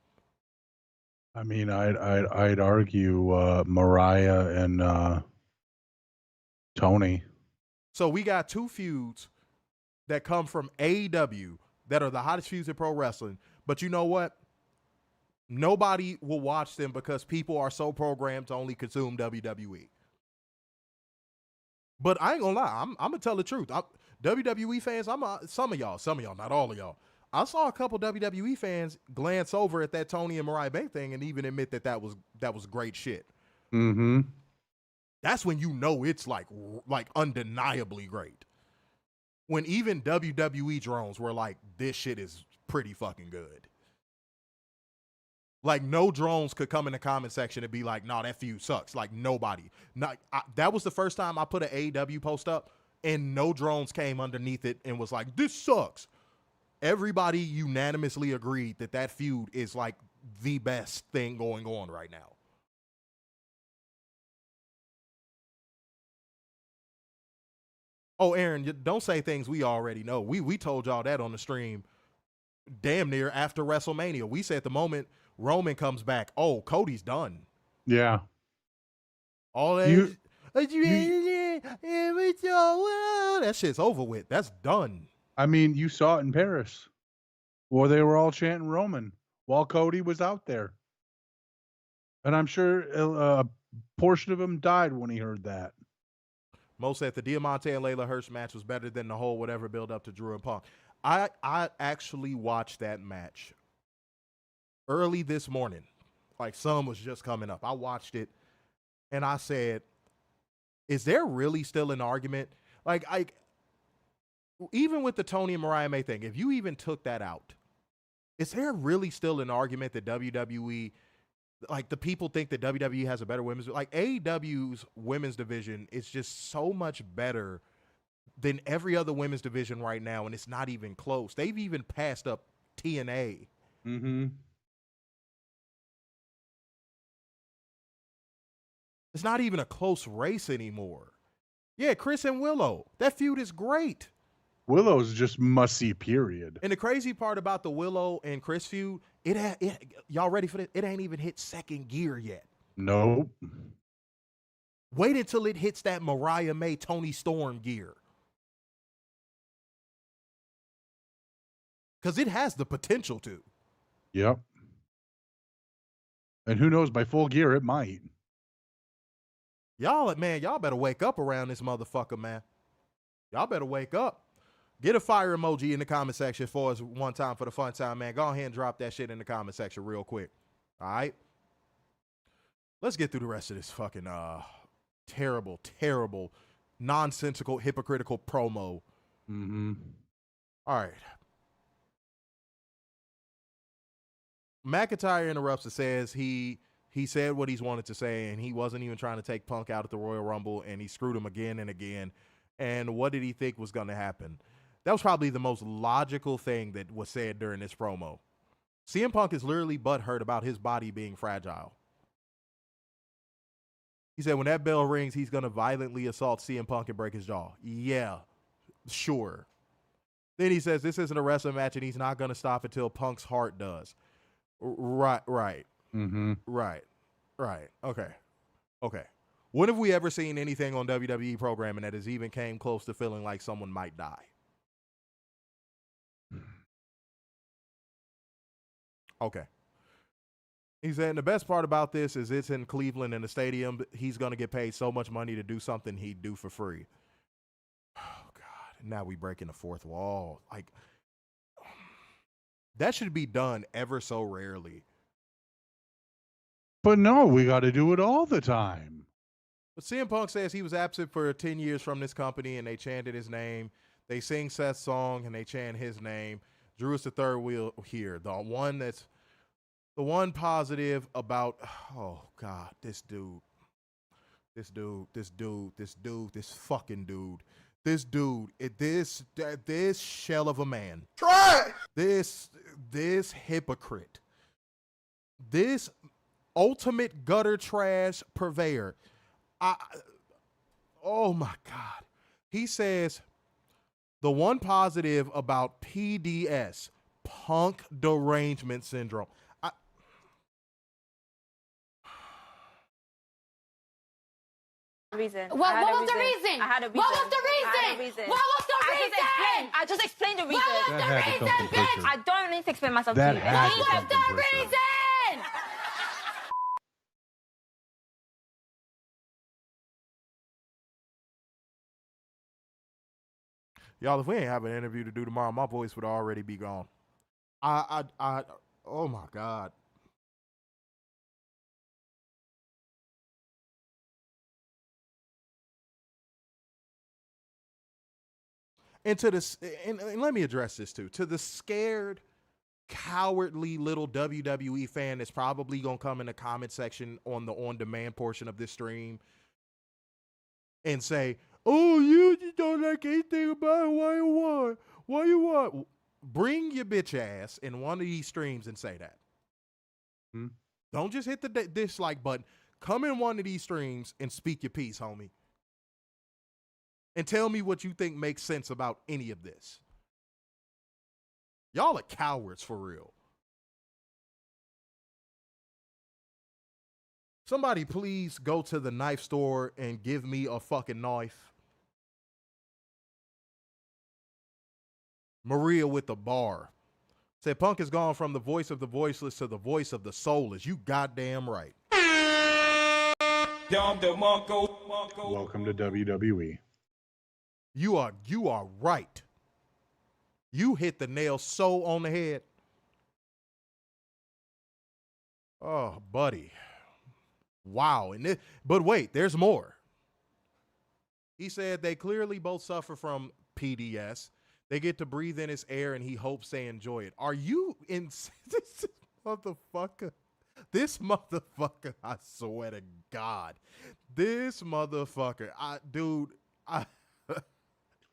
I mean, I'd argue Mariah and Tony. So we got two feuds that come from AEW that are the hottest feuds in pro wrestling. But you know what? Nobody will watch them because people are so programmed to only consume WWE. But I ain't gonna lie, I'm gonna tell the truth. WWE fans, some of y'all, not all of y'all. I saw a couple WWE fans glance over at that Tony and Mariah Bank thing and even admit that was great shit. Mm-hmm. That's when you know it's like undeniably great. When even WWE drones were like, this shit is pretty fucking good. Like, no drones could come in the comment section and be like, nah, that feud sucks. Like, nobody. That was the first time I put an AEW post up, and no drones came underneath it and was like, this sucks. Everybody unanimously agreed that feud is, like, the best thing going on right now. Oh, Aaron, don't say things we already know. We told y'all that on the stream damn near after WrestleMania. We said the moment Roman comes back, oh, Cody's done. Yeah. All that that shit's over with. That's done. I mean, you saw it in Paris, where they were all chanting Roman while Cody was out there. And I'm sure a portion of him died when he heard that. Mo said the Diamante and Layla Hirsch match was better than the whole whatever build up to Drew and Punk. I actually watched that match early this morning. Like, sun was just coming up. I watched it and I said, is there really still an argument? Like, even with the Tony and Mariah May thing, if you even took that out, is there really still an argument that WWE, like, the people think that WWE has a better women's, like, AEW's women's division is just so much better than every other women's division right now, and it's not even close. They've even passed up TNA. Mm-hmm. It's not even a close race anymore. Yeah, Chris and Willow. That feud is great. Willow's just must-see, period. And the crazy part about the Willow and Chris feud, y'all ready for this? It ain't even hit second gear yet. Nope. Wait until it hits that Mariah May, Tony Storm gear. Because it has the potential to. Yep. And who knows, by full gear, it might. Y'all better wake up around this motherfucker, man. Y'all better wake up. Get a fire emoji in the comment section for us one time for the fun time, man. Go ahead and drop that shit in the comment section real quick. All right? Let's get through the rest of this fucking terrible, terrible, nonsensical, hypocritical promo. Mm-hmm. All right. McIntyre interrupts and says he said what he's wanted to say, and he wasn't even trying to take Punk out at the Royal Rumble, and he screwed him again and again. And what did he think was going to happen? That was probably the most logical thing that was said during this promo. CM Punk is literally butthurt about his body being fragile. He said when that bell rings, he's going to violently assault CM Punk and break his jaw. Yeah, sure. Then he says this isn't a wrestling match, and he's not going to stop until Punk's heart does. Right. Mm-hmm. Right. Okay. When have we ever seen anything on WWE programming that has even came close to feeling like someone might die? Okay. He said, the best part about this is it's in Cleveland in the stadium. He's going to get paid so much money to do something he'd do for free. Oh, God. Now we breaking the fourth wall. Like, that should be done ever so rarely. But no, we got to do it all the time. But CM Punk says he was absent for 10 years from this company, and they chanted his name. They sing Seth's song, and they chant his name. Drew is the third wheel here. The one positive about, oh, God, this shell of a man. Try. This hypocrite. This ultimate gutter trash purveyor. Oh my God. He says the one positive about PDS, Punk Derangement Syndrome. Reason. What was the reason? I had a reason. What was the reason? What was the reason? I just explained the reason. What was the That had to come reason, from bitch? Pritchard. I don't need to explain myself That to you. had to What come was from the Pritchard. reason? Y'all, if we ain't have an interview to do tomorrow, my voice would already be gone. Oh my God. And to this, and let me address this too. To the scared, cowardly little WWE fan that's probably gonna come in the comment section on the on-demand portion of this stream and say, "Oh, you just don't like anything about it. Why you want? Why you want?" Bring your bitch ass in one of these streams and say that. Don't just hit the dislike button. Come in one of these streams and speak your piece, homie. And tell me what you think makes sense about any of this. Y'all are cowards for real. Somebody please go to the knife store and give me a fucking knife. Maria with the bar. Said Punk has gone from the voice of the voiceless to the voice of the soulless. You goddamn right. Welcome to WWE. You are right. You hit the nail so on the head. Oh, buddy. Wow. But wait, there's more. He said they clearly both suffer from PDS. They get to breathe in his air, and he hopes they enjoy it. Are you in this motherfucker? This motherfucker, I swear to God. This motherfucker.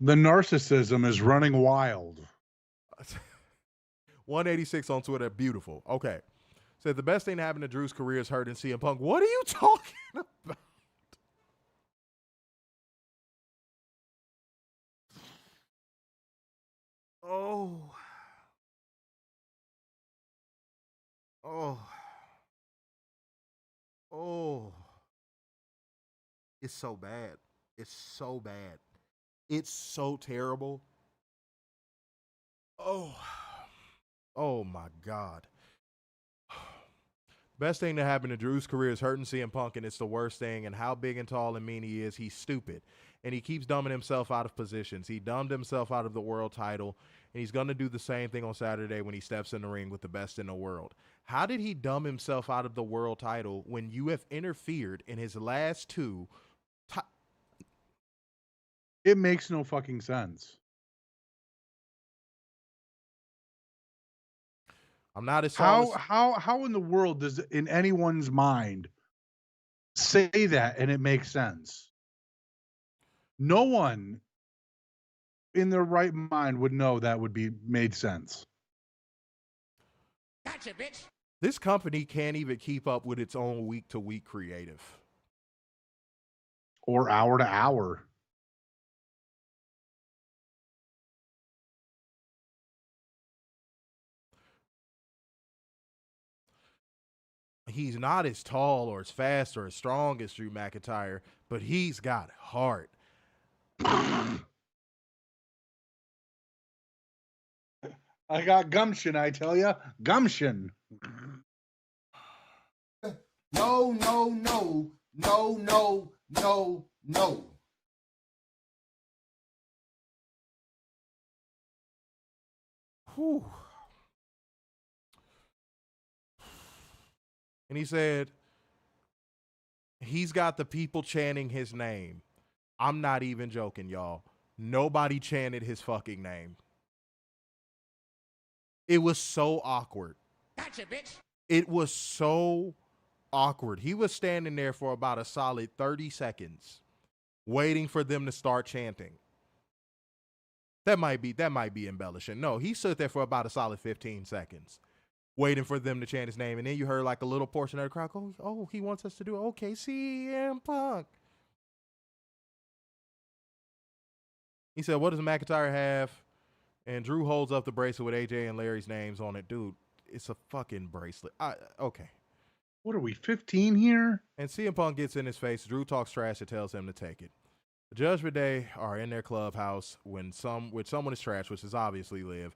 The narcissism is running wild. 186 on Twitter. Beautiful. Okay. Said the best thing to happen to Drew's career is hurting CM Punk. What are you talking about? Oh. It's so bad. It's so bad. It's so terrible. Oh my God. Best thing to happen to Drew's career is hurting CM Punk, and it's the worst thing. And how big and tall and mean he is, he's stupid. And he keeps dumbing himself out of positions. He dumbed himself out of the world title, and he's going to do the same thing on Saturday when he steps in the ring with the best in the world. How did he dumb himself out of the world title when you have interfered in his last two? It makes no fucking sense. I'm not as tall as... How in the world does it, in anyone's mind, say that and it makes sense? No one in their right mind would know that would be made sense. Gotcha, bitch. This company can't even keep up with its own week-to-week creative. Or hour to hour. He's not as tall or as fast or as strong as Drew McIntyre, but he's got heart. I got gumption, I tell ya. Gumption. No, no, no, no, no, no, no. Whew. And he said, He's got the people chanting his name. I'm not even joking, y'all. Nobody chanted his fucking name. It was so awkward. Gotcha, bitch. It was so awkward. He was standing there for about a solid 30 seconds waiting for them to start chanting. That might be embellishing. No, he stood there for about a solid 15 seconds waiting for them to chant his name. And then you heard like a little portion of the crowd go, oh, he wants us to do okay, CM Punk. He said, what does McIntyre have? And Drew holds up the bracelet with AJ and Larry's names on it. Dude, it's a fucking bracelet. Okay. What are we, 15 here? And CM Punk gets in his face. Drew talks trash and tells him to take it. The Judgment Day are in their clubhouse when someone is trash, which is obviously Liv.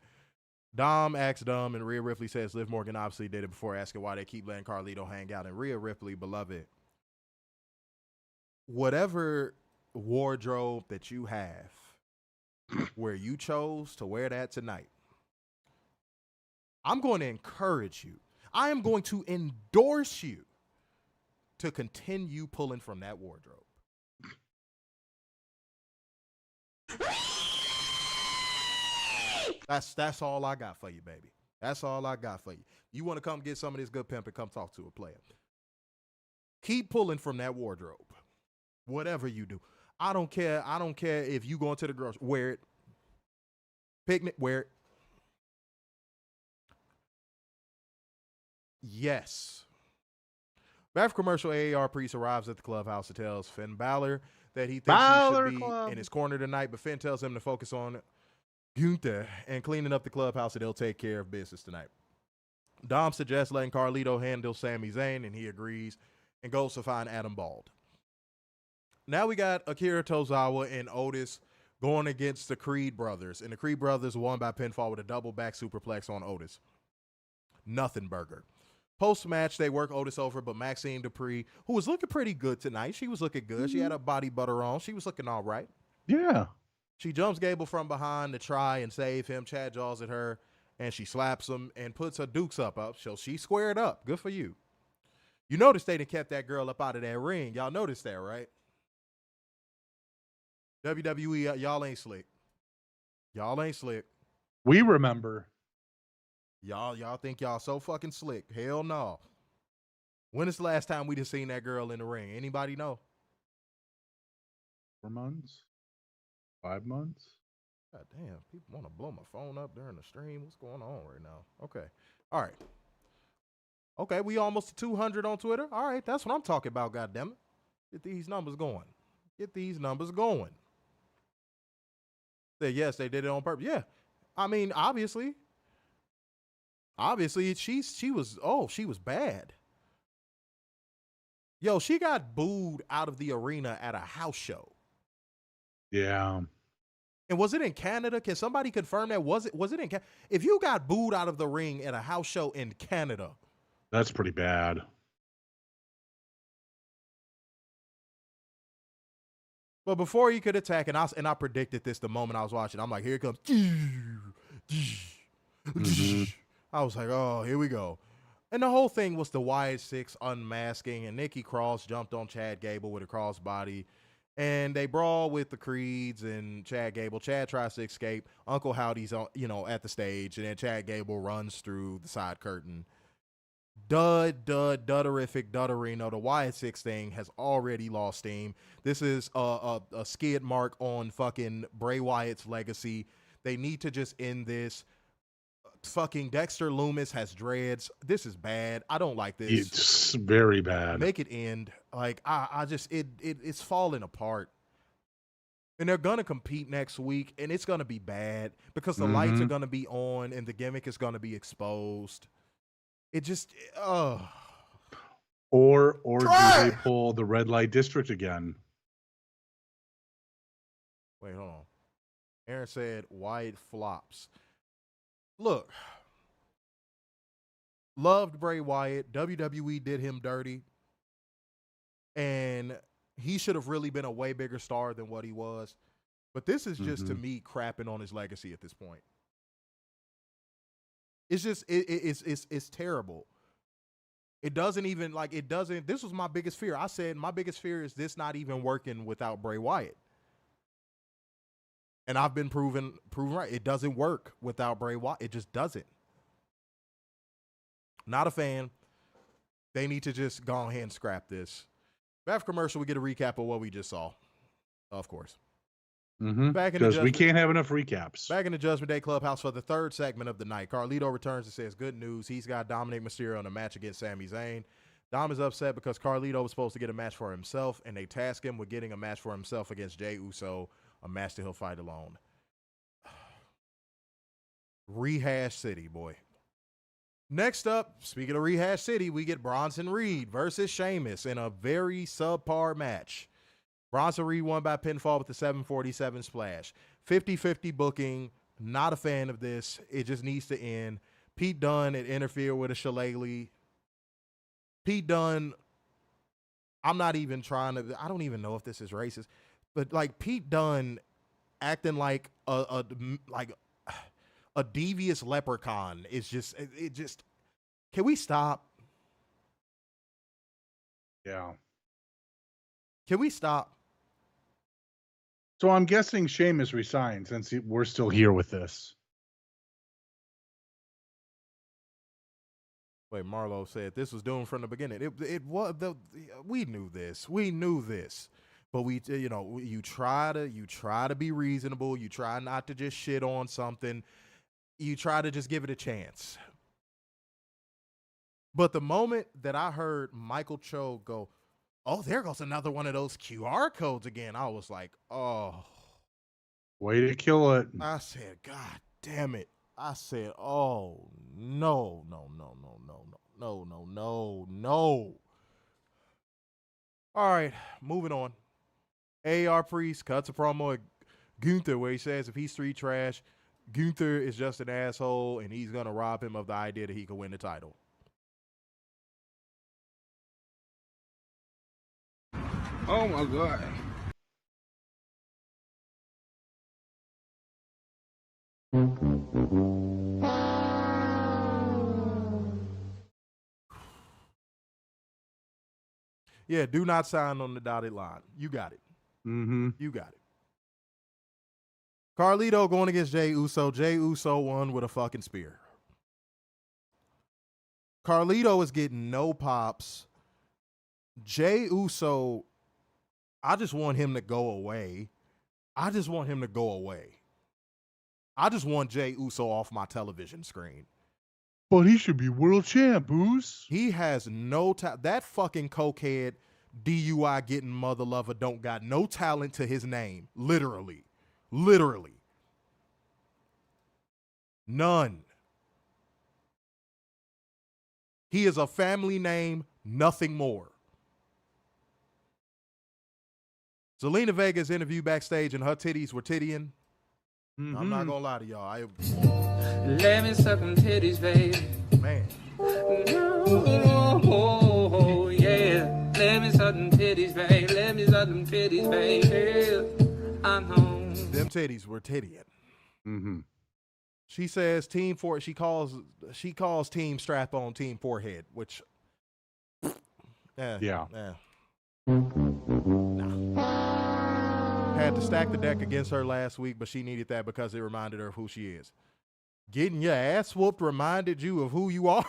Dom acts dumb, and Rhea Ripley says Liv Morgan obviously did it before asking why they keep letting Carlito hang out. And Rhea Ripley, beloved, whatever wardrobe that you have where you chose to wear that tonight, I'm going to encourage you. I am going to endorse you to continue pulling from that wardrobe. That's all I got for you, baby. That's all I got for you. You want to come get some of this good pimping, come talk to a player. Keep pulling from that wardrobe. Whatever you do. I don't care. I don't care if you go into the grocery. Wear it. Picnic, wear it. Yes. After commercial, AAR Priest arrives at the clubhouse and tells Finn Balor that he thinks he should be in his corner tonight, but Finn tells him to focus on GUNTHER and cleaning up the clubhouse, and they'll take care of business tonight. Dom suggests letting Carlito handle Sami Zayn, and he agrees and goes to find Adam Bald. Now we got Akira Tozawa and Otis going against the Creed brothers, and the Creed brothers won by pinfall with a double back superplex on Otis. Nothing burger. Post-match, they work Otis over, but Maxine Dupree, who was looking pretty good tonight, she was looking good. She had a body butter on. She was looking all right. Yeah. She jumps Gable from behind to try and save him. Chad jaws at her, and she slaps him and puts her dukes up. So she squared up. Good for you. You notice they done kept that girl up out of that ring. Y'all noticed that, right? WWE, y'all ain't slick. Y'all ain't slick. We remember. Y'all think y'all so fucking slick. Hell no. When is the last time we just seen that girl in the ring? Anybody know? 4 months? 5 months? God damn, people want to blow my phone up during the stream. What's going on right now? Okay. All right. Okay, we almost to 200 on Twitter. All right, that's what I'm talking about, goddammit. Get these numbers going. Get these numbers going. Yes, they did it on purpose. Yeah. I mean, obviously, she was bad. Yo, she got booed out of the arena at a house show. Yeah. And was it in Canada? Can somebody confirm that? Was it in Canada? If you got booed out of the ring at a house show in Canada, that's pretty bad. But before he could attack, and I predicted this the moment I was watching. I'm like, here it comes. Mm-hmm. I was like, oh, here we go. And the whole thing was the Wyatt Six unmasking, and Nikki Cross jumped on Chad Gable with a crossbody. And they brawl with the Creeds and Chad Gable. Chad tries to escape. Uncle Howdy's at the stage, and then Chad Gable runs through the side curtain. Dudderific, Dudderino. The Wyatt Six thing has already lost steam. This is a skid mark on fucking Bray Wyatt's legacy. They need to just end this. Fucking Dexter Lumis has dreads. This is bad. I don't like this. It's very bad. Make it end. Like it's falling apart. And they're gonna compete next week, and it's gonna be bad because the lights are gonna be on and the gimmick is gonna be exposed. It just Or do they pull the red light district again? Wait, hold on. Aaron said Wyatt flops. Look, loved Bray Wyatt. WWE did him dirty. And he should have really been a way bigger star than what he was. But this is just, to me, crapping on his legacy at this point. It's just, it's terrible. It doesn't even like it doesn't. This was my biggest fear. I said my biggest fear is this not even working without Bray Wyatt. And I've been proven right. It doesn't work without Bray Wyatt. It just doesn't. Not a fan. They need to just go ahead and scrap this. After commercial, we get a recap of what we just saw. Of course. Because we can't have enough recaps. Back in the Judgment Day Clubhouse for the third segment of the night. Carlito returns and says, good news. He's got Dominic Mysterio in a match against Sami Zayn. Dom is upset because Carlito was supposed to get a match for himself, and they task him with getting a match for himself against Jey Uso, a match that he'll fight alone. Rehash City, boy. Next up, speaking of Rehash City, we get Bronson Reed versus Sheamus in a very subpar match. Bronson Reed won by pinfall with the 747 splash. 50-50 booking. Not a fan of this. It just needs to end. Pete Dunne had interfered with a shillelagh. Pete Dunne, I'm not even trying to, I don't even know if this is racist, but like Pete Dunne acting like a devious leprechaun is just, it just, can we stop? Yeah. Can we stop? So I'm guessing Sheamus resigned since we're still here with this. Wait, Marlo said this was doomed from the beginning. It was we knew this. We knew this. But you try to be reasonable. You try not to just shit on something. You try to just give it a chance. But the moment that I heard Michael Cho go, oh, there goes another one of those QR codes again, I was like, oh. Way to kill it. I said, God damn it. I said, oh, no. All right, moving on. AR Priest cuts a promo at Gunther where he says if he's street trash, Gunther is just an asshole and he's going to rob him of the idea that he could win the title. Oh my God. Yeah, do not sign on the dotted line. You got it. You got it. Carlito going against Jey Uso. Jey Uso won with a fucking spear. Carlito is getting no pops. Jey Uso, I just want him to go away. I just want Jey Uso off my television screen. But he should be world champ, Oos. He has no talent. That fucking cokehead DUI getting mother lover don't got no talent to his name. Literally. None. He is a family name, nothing more. Zelina Vega's interview backstage and her titties were tittying. I'm not gonna lie to y'all. Let me suck them titties, baby. Man. Oh, yeah. Let me suck them titties, baby. Let me suck them titties, baby. I know. Them titties were tittying. She says team for she calls team strap on team forehead, which yeah. Had to stack the deck against her last week, but she needed that because it reminded her of who she is. Getting your ass whooped reminded you of who you are?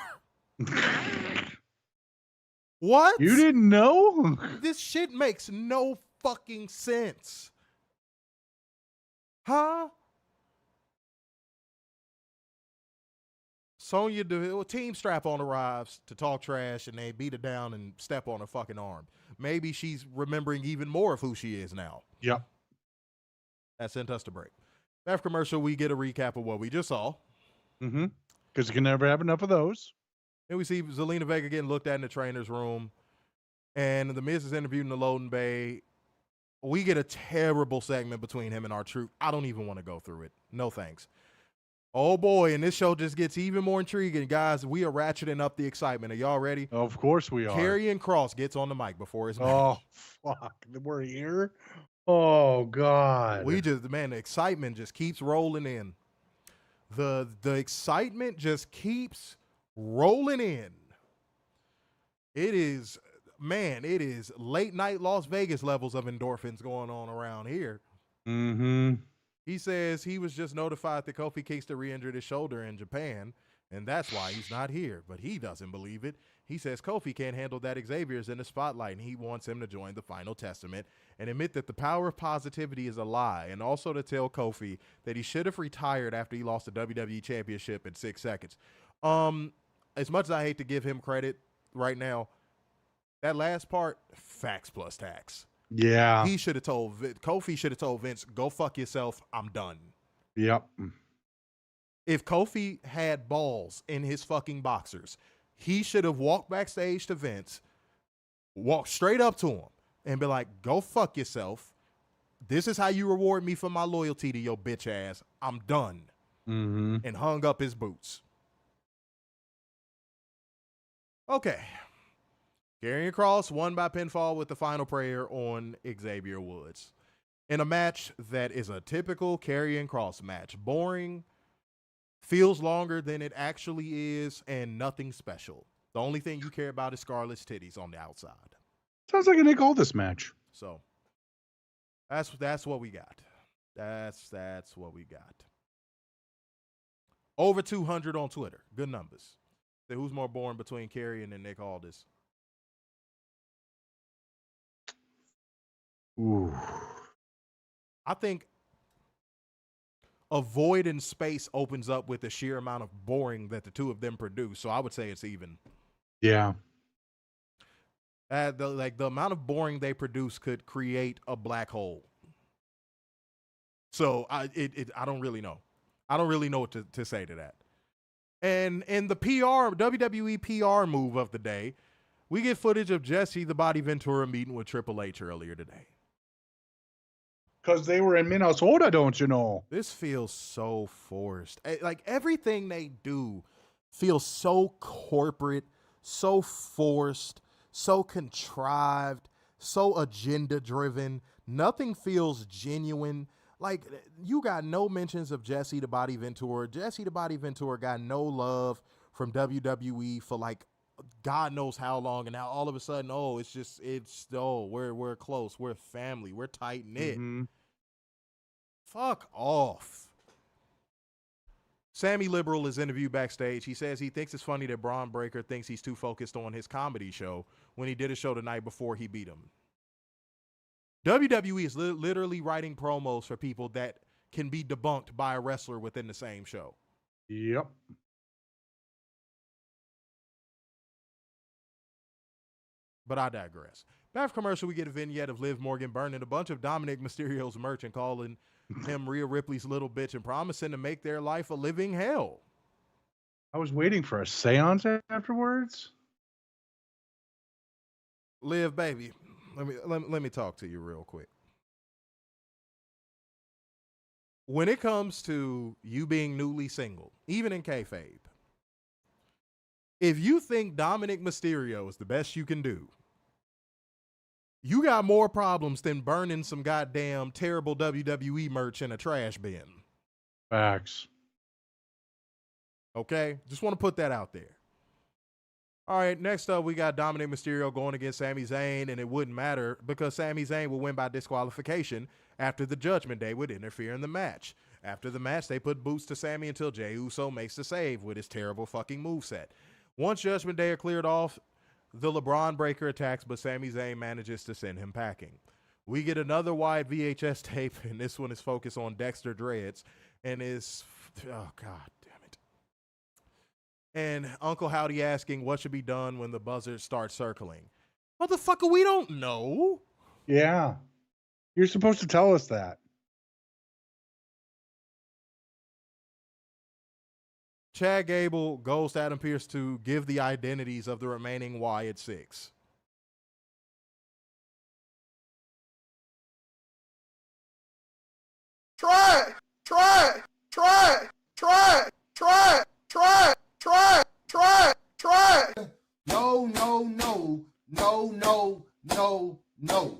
What? You didn't know? This shit makes no fucking sense. Huh? Sonya Deville, team strap on arrives to talk trash and they beat her down and step on her fucking arm. Maybe she's remembering even more of who she is now. Yep. That sent us to break. After commercial, we get a recap of what we just saw. Because you can never have enough of those. Then we see Zelina Vega getting looked at in the trainer's room. And the Miz is interviewed in the loading bay. We get a terrible segment between him and R-Truth. I don't even want to go through it. No thanks. Oh boy, and this show just gets even more intriguing. Guys, we are ratcheting up the excitement. Are y'all ready? Of course we are. Karrion Kross gets on the mic before his match. Oh, fuck. We're here? Oh, God. The excitement just keeps rolling in. The excitement just keeps rolling in. It is, man, it is late night Las Vegas levels of endorphins going on around here. Mm-hmm. He says he was just notified that Kofi Kingston re-injured his shoulder in Japan, and that's why he's not here. But he doesn't believe it. He says Kofi can't handle that Xavier's in the spotlight, and he wants him to join the Final Testament and admit that the power of positivity is a lie, and also to tell Kofi that he should have retired after he lost the WWE Championship in 6 seconds. As much as I hate to give him credit right now, that last part, facts plus tax. Yeah. He should have told Kofi should have told Vince, go fuck yourself. I'm done. Yep. If Kofi had balls in his fucking boxers, he should have walked backstage to Vince, walked straight up to him, and be like, go fuck yourself. This is how you reward me for my loyalty to your bitch ass. I'm done. Mm-hmm. And hung up his boots. Okay. Karrion Kross won by pinfall with the final prayer on Xavier Woods. In a match that is a typical Karrion Kross match. Boring, feels longer than it actually is, and nothing special. The only thing you care about is Scarlett's titties on the outside. Sounds like a Nick Aldis match. So that's what we got. That's what we got. Over 200 on Twitter. Good numbers. So who's more boring between Karrion and Nick Aldis? Ooh. I think a void in space opens up with the sheer amount of boring that the two of them produce. So I would say it's even. Yeah. The amount of boring they produce could create a black hole. So I don't really know. I don't really know what to say to that. And in the WWE PR move of the day, we get footage of Jesse the Body Ventura meeting with Triple H earlier today. Because they were in Minnesota, don't you know? This feels so forced. Like everything they do feels so corporate, so forced, so contrived, so agenda driven. Nothing feels genuine. Like, you got no mentions of Jesse the Body Ventura. Jesse the Body Ventura got no love from WWE for like God knows how long, and now all of a sudden, we're close, we're family, we're tight knit. Mm-hmm. Fuck off. Sammy Liberal is interviewed backstage. He says he thinks it's funny that Braun Breaker thinks he's too focused on his comedy show when he did a show the night before he beat him. WWE is literally writing promos for people that can be debunked by a wrestler within the same show. Yep. But I digress. Back from commercial, we get a vignette of Liv Morgan burning a bunch of Dominic Mysterio's merch and calling him Rhea Ripley's little bitch and promising to make their life a living hell. I was waiting for a seance afterwards. Liv, baby, let me talk to you real quick. When it comes to you being newly single, even in kayfabe, if you think Dominic Mysterio is the best you can do, you got more problems than burning some goddamn terrible WWE merch in a trash bin. Facts. Okay? Just want to put that out there. All right, next up, we got Dominic Mysterio going against Sami Zayn, and it wouldn't matter because Sami Zayn will win by disqualification after the Judgment Day would interfere in the match. After the match, they put boots to Sami until Jey Uso makes the save with his terrible fucking moveset. Once Judgment Day are cleared off, the LeBron Breaker attacks, but Sami Zayn manages to send him packing. We get another wide VHS tape, and this one is focused on Dexter Dreads, and oh, God damn it. And Uncle Howdy asking what should be done when the buzzards start circling. Motherfucker, we don't know. Yeah. You're supposed to tell us that. Chad Gable goes to Adam Pearce to give the identities of the remaining Wyatt Six. Try. No.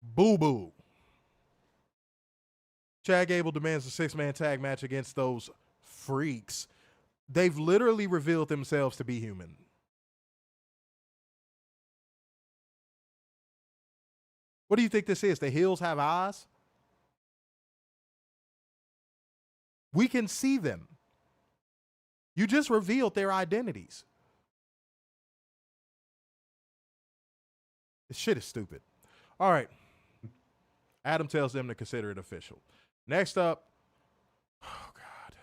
Boo-boo. Chad Gable demands a 6-man tag match against those freaks. They've literally revealed themselves to be human. What do you think this is? The hills have eyes? We can see them. You just revealed their identities. This shit is stupid. All right. Adam tells them to consider it official. Next up, oh God.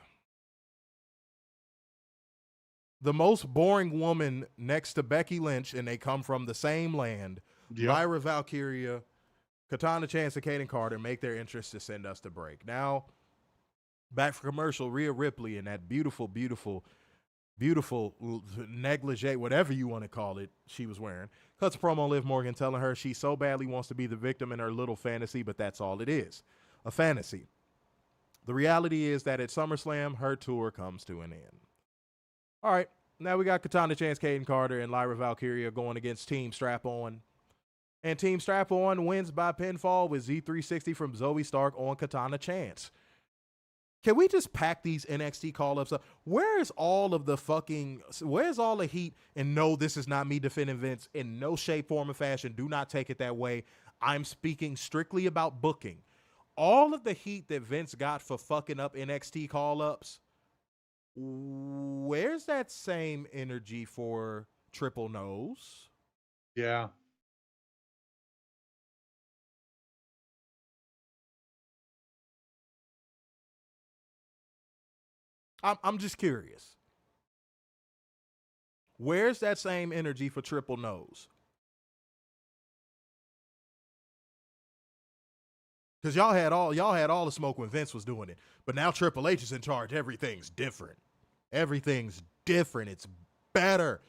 The most boring woman next to Becky Lynch, and they come from the same land, Lyra Valkyria, Katana Chance, and Kayden Carter make their entrance to send us to break. Now, back for commercial, Rhea Ripley in that beautiful, beautiful, beautiful negligee, whatever you want to call it, she was wearing, cuts a promo on Liv Morgan telling her she so badly wants to be the victim in her little fantasy, but that's all it is, a fantasy. The reality is that at SummerSlam, her tour comes to an end. All right, now we got Katana Chance Kayden Carter and Lyra Valkyria going against Team Strap-On. And Team Strap-On wins by pinfall with Z360 from Zoey Stark on Katana Chance. Can we just pack these NXT call-ups up? Where's all the heat? And no, this is not me defending Vince in no shape, form, or fashion. Do not take it that way. I'm speaking strictly about booking. All of the heat that Vince got for fucking up NXT call-ups, where's that same energy for Triple Nose? Yeah. I'm just curious. Where's that same energy for Triple Nose? Because y'all had all the smoke when Vince was doing it, but now Triple H is in charge. Everything's different. Everything's different. It's better.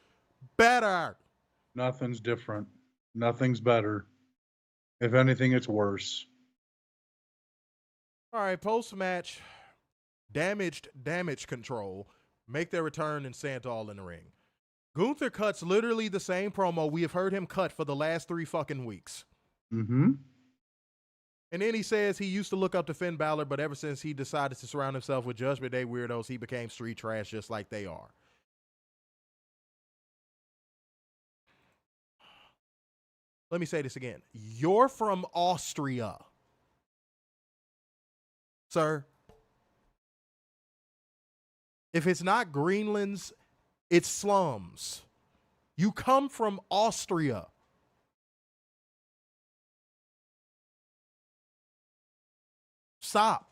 Nothing's different. Nothing's better. If anything, it's worse. All right, post-match, damage control make their return and Santal in the ring. Gunther cuts literally the same promo we have heard him cut for the last 3 fucking weeks. Mm-hmm. And then he says he used to look up to Finn Balor, but ever since he decided to surround himself with Judgment Day weirdos, he became street trash just like they are. Let me say this again. You're from Austria, sir. If it's not Greenland's, it's slums. You come from Austria. Stop.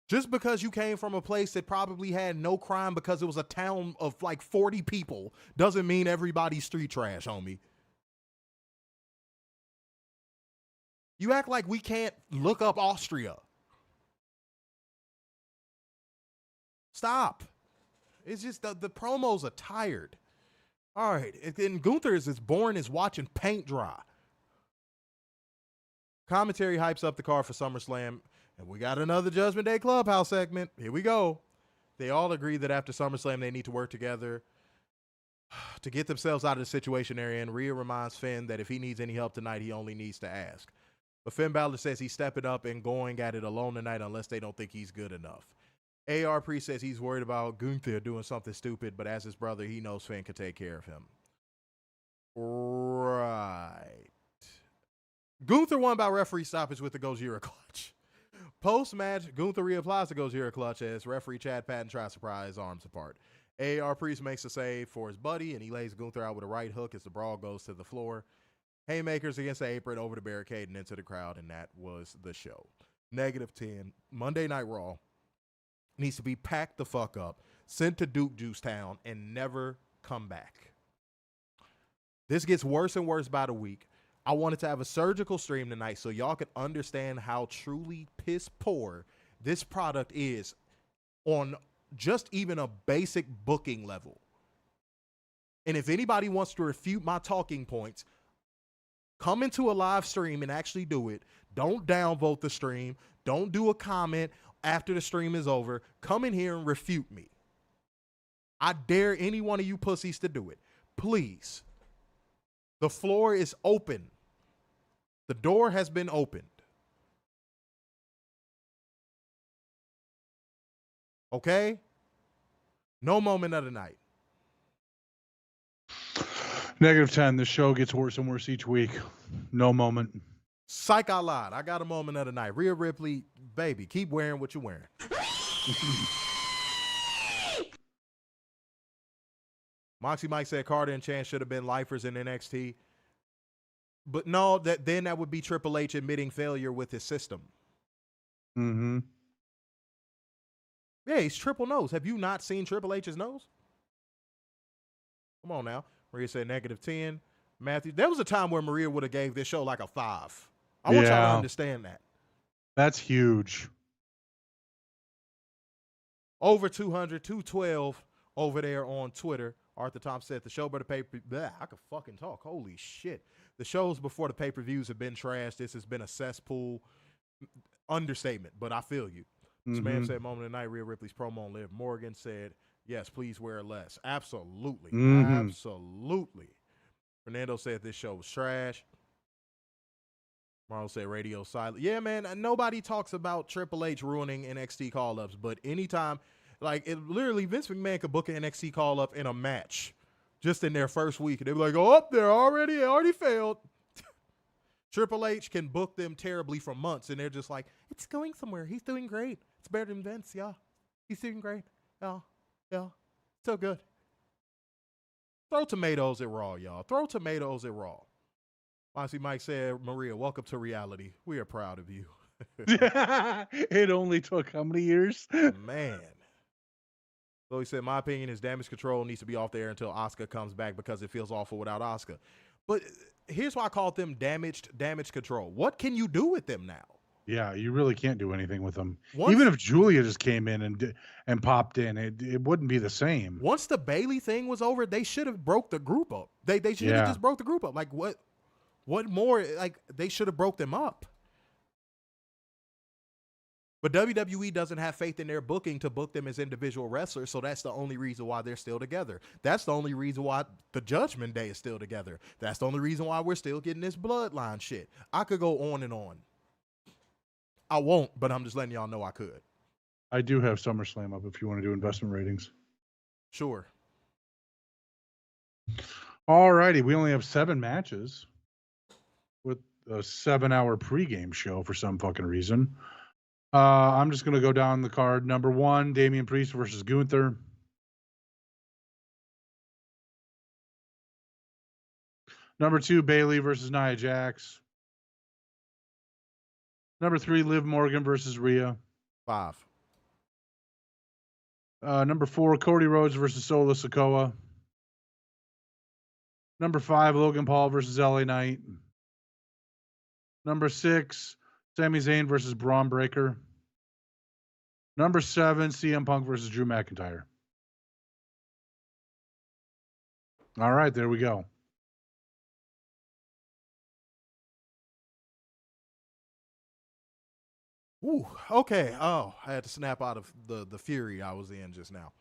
Just because you came from a place that probably had no crime because it was a town of like 40 people doesn't mean everybody's street trash, homie. You act like we can't look up Austria. Stop. It's just the promos are tired. All right. And Gunther is as boring as watching paint dry. Commentary hypes up the card for SummerSlam, and we got another Judgment Day Clubhouse segment. Here we go. They all agree that after SummerSlam, they need to work together to get themselves out of the situation they're in. Rhea reminds Finn that if he needs any help tonight, he only needs to ask. But Finn Balor says he's stepping up and going at it alone tonight unless they don't think he's good enough. AR Priest says he's worried about Gunther doing something stupid, but as his brother, he knows Finn can take care of him. Right. Gunther won by referee stoppage with the Gojira clutch. Post-match, Gunther reapplies the Gojira clutch as referee Chad Patton tries to pry his arms apart. AR Priest makes a save for his buddy, and he lays Gunther out with a right hook as the brawl goes to the floor. Haymakers against the apron over the barricade and into the crowd, and that was the show. -10. Monday Night Raw needs to be packed the fuck up, sent to Duke Juice Town, and never come back. This gets worse and worse by the week. I wanted to have a surgical stream tonight so y'all could understand how truly piss poor this product is on just even a basic booking level. And if anybody wants to refute my talking points, come into a live stream and actually do it. Don't downvote the stream. Don't do a comment after the stream is over. Come in here and refute me. I dare any one of you pussies to do it. Please. The floor is open. The door has been opened. Okay? No moment of the night. -10. The show gets worse and worse each week. No moment. Psych, I lied. I got a moment of the night. Rhea Ripley, baby, keep wearing what you're wearing. Moxie Mike said Carter and Chance should have been lifers in NXT. But no, then that would be Triple H admitting failure with his system. Mm-hmm. Yeah, he's triple nose. Have you not seen Triple H's nose? Come on now. Maria said -10. Matthew, there was a time where Maria would have gave this show like a 5. I want y'all to understand that. That's huge. Over 200, 212 over there on Twitter. Arthur Thompson said the show better pay. I could fucking talk. Holy shit. The shows before the pay-per-views have been trash. This has been a cesspool. Understatement, but I feel you. This man said moment of the night. Rhea Ripley's promo on Liv Morgan said, yes, please wear less. Absolutely. Absolutely. Fernando said this show was trash. Marlo said radio silent. Yeah, man, nobody talks about Triple H ruining NXT call-ups, but anytime, like, it literally, Vince McMahon could book an NXT call-up in a match just in their first week. They'd be like, oh, they're already failed. Triple H can book them terribly for months, and they're just like, it's going somewhere. He's doing great. It's better than Vince, yeah. He's doing great. Yeah. So good. Throw tomatoes at Raw, y'all. Throw tomatoes at Raw. Moxie Mike said, Maria, welcome to reality. We are proud of you. It only took how many years? Man. So he said, my opinion is Damage Control needs to be off the air until Asuka comes back because it feels awful without Asuka. But here's why I called them Damage Control. What can you do with them now? Yeah, you really can't do anything with them. Even if Julia just came in and popped in, it wouldn't be the same. Once the Bailey thing was over, they should have broke the group up. They should have just broke the group up. Like what more? Like they should have broke them up. But WWE doesn't have faith in their booking to book them as individual wrestlers, so that's the only reason why they're still together. That's the only reason why the Judgment Day is still together. That's the only reason why we're still getting this bloodline shit. I could go on and on. I won't, but I'm just letting y'all know I could. I do have SummerSlam up if you want to do investment ratings. Sure. All righty. We only have 7 matches with a 7-hour pregame show for some fucking reason. I'm just going to go down the card. Number 1, Damian Priest versus Gunther. Number 2, Bayley versus Nia Jax. Number 3, Liv Morgan versus Rhea. 5. Number 4, Cody Rhodes versus Solo Sikoa. Number 5, Logan Paul versus LA Knight. Number 6, Sami Zayn versus Braun Breaker. Number 7, CM Punk versus Drew McIntyre. All right, there we go. Ooh, okay. Oh, I had to snap out of the fury I was in just now.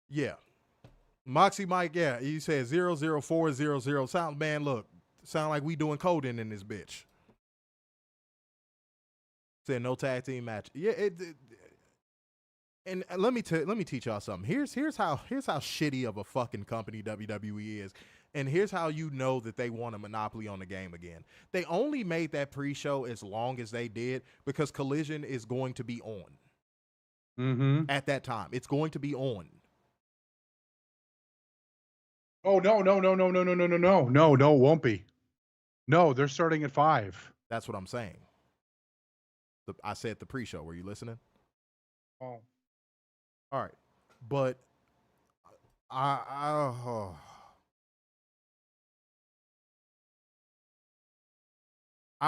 Yeah. Moxie Mike, yeah, you said 00400. Sound, man, look, sound like we doing coding in this bitch. Said no tag team match. Yeah, and let me teach y'all something. Here's how shitty of a fucking company WWE is. And here's how you know that they want a monopoly on the game again. They only made that pre-show as long as they did because Collision is going to be on. At that time. It's going to be on. Oh, no, it won't be. No, they're starting at 5. That's what I'm saying. I said the pre-show. Were you listening? Oh. All right. But I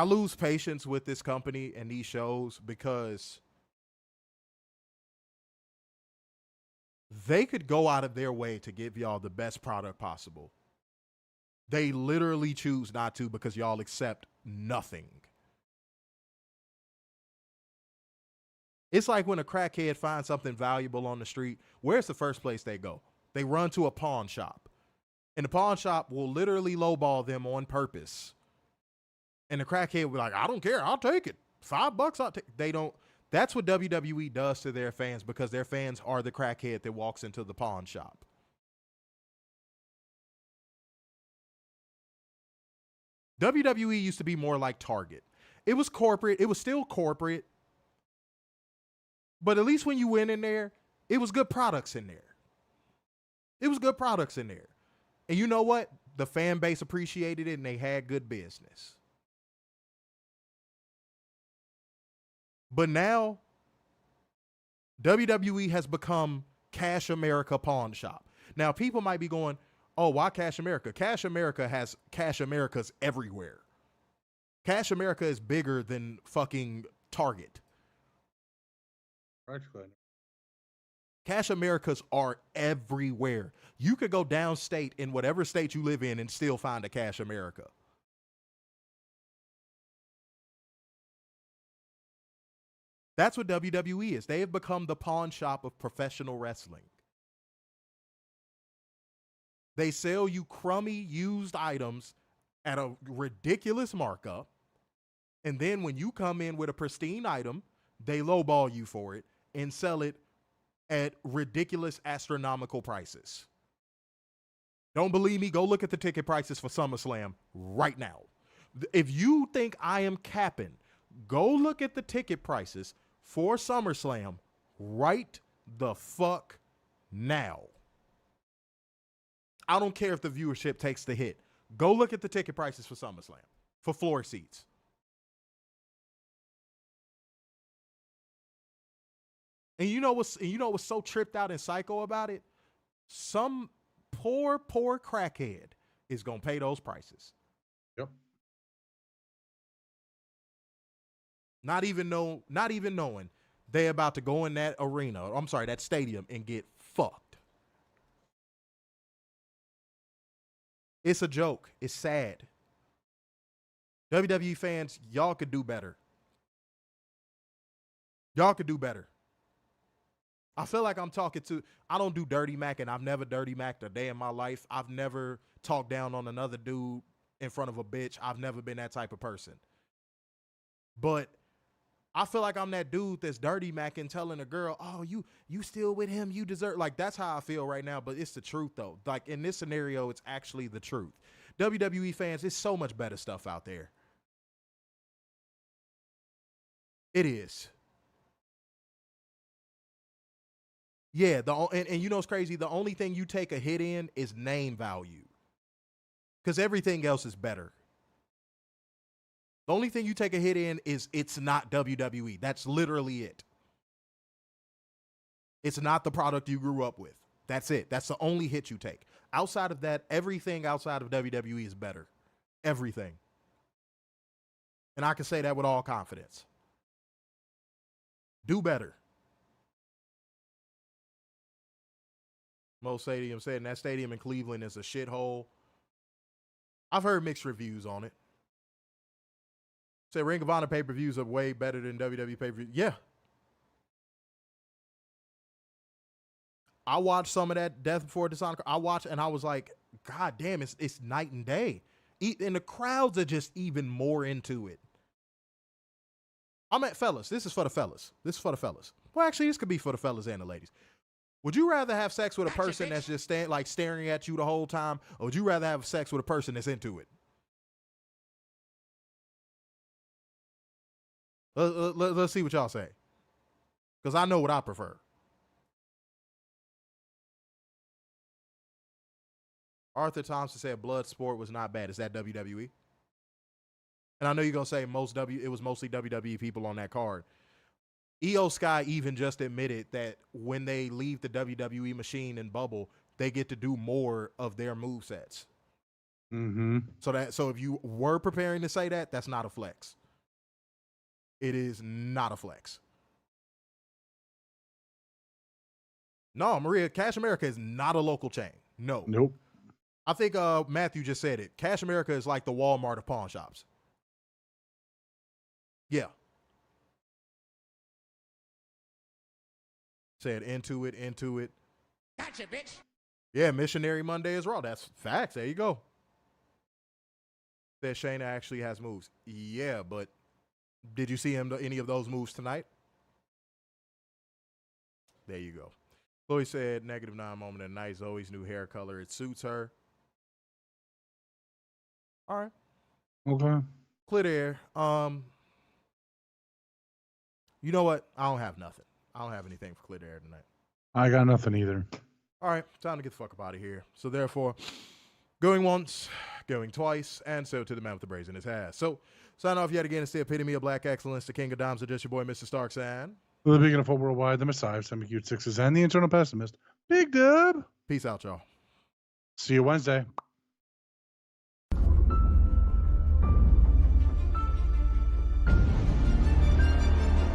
lose patience with this company and these shows because they could go out of their way to give y'all the best product possible. They literally choose not to because y'all accept nothing. It's like when a crackhead finds something valuable on the street, where's the first place they go? They run to a pawn shop. And the pawn shop will literally lowball them on purpose. And the crackhead will be like, I don't care. I'll take it. $5, I'll take it. They don't. That's what WWE does to their fans because their fans are the crackhead that walks into the pawn shop. WWE used to be more like Target. It was corporate. It was still corporate. But at least when you went in there, it was good products in there. It was good products in there. And you know what? The fan base appreciated it and they had good business. But now, WWE has become Cash America Pawn Shop. Now, people might be going, oh, why Cash America? Cash America has Cash Americas everywhere. Cash America is bigger than fucking Target. Cash Americas are everywhere. You could go downstate in whatever state you live in and still find a Cash America. That's what WWE is. They have become the pawn shop of professional wrestling. They sell you crummy used items at a ridiculous markup. And then when you come in with a pristine item, they lowball you for it and sell it at ridiculous astronomical prices. Don't believe me? Go look at the ticket prices for SummerSlam right now. If you think I am capping, go look at the ticket prices for SummerSlam right the fuck now. I don't care if the viewership takes the hit. Go look at the ticket prices for SummerSlam for floor seats. And you know what's so tripped out and psycho about it? Some poor crackhead is gonna pay those prices. Yep. Not even knowing they about to go in that arena. I'm sorry, that stadium and get fucked. It's a joke. It's sad. WWE fans, y'all could do better. Y'all could do better. I feel like I'm talking to, I don't do dirty Mac, and I've never dirty Mac'd a day in my life. I've never talked down on another dude in front of a bitch. I've never been that type of person. But I feel like I'm that dude that's dirty Mac and telling a girl, oh, you still with him, you deserve. Like, that's how I feel right now, but it's the truth, though. Like, in this scenario, it's actually the truth. WWE fans, there's so much better stuff out there. It is. Yeah, and you know what's crazy? The only thing you take a hit in is name value. Because everything else is better. The only thing you take a hit in is it's not WWE. That's literally it. It's not the product you grew up with. That's it. That's the only hit you take. Outside of that, everything outside of WWE is better. Everything. And I can say that with all confidence. Do better. Mo Stadium said, and that stadium in Cleveland is a shithole. I've heard mixed reviews on it. Say Ring of Honor pay-per-views are way better than WWE pay-per-views. Yeah. I watched some of that Death Before Dishonor. I watched and I was like, God damn, it's night and day. And the crowds are just even more into it. I'm at fellas. This is for the fellas. Well, actually, this could be for the fellas and the ladies. Would you rather have sex with a person that's just staring at you the whole time, or would you rather have sex with a person that's into it? Let's see what y'all say. Because I know what I prefer. Arthur Thompson said Bloodsport was not bad. Is that WWE? And I know you're going to say it was mostly WWE people on that card. Io Sky even just admitted that when they leave the WWE machine and bubble, they get to do more of their movesets. Mm-hmm. So if you were preparing to say that, that's not a flex. It is not a flex. No, Maria, Cash America is not a local chain. No. Nope. I think Matthew just said it. Cash America is like the Walmart of pawn shops. Yeah. Said into it. Gotcha, bitch. Yeah, Missionary Monday is Raw. That's facts. There you go. Said Shayna actually has moves. Yeah, but did you see him any of those moves tonight? There you go. Chloe said -9 moment of the night. Zoey's new hair color. It suits her. All right. Okay. Clear air. You know what? I don't have nothing. I don't have anything for clear air tonight. I got nothing either. All right, time to get the fuck up out of here. So therefore, going once, going twice, and so to the man with the brazen in his ass. So sign off yet again. It's the epitome of black excellence, the king of dimes, just your boy, Mr. Starks, and The beacon of hope worldwide, the Messiah, some cute sixes, and the internal pessimist, Big Dub. Peace out, y'all. See you Wednesday.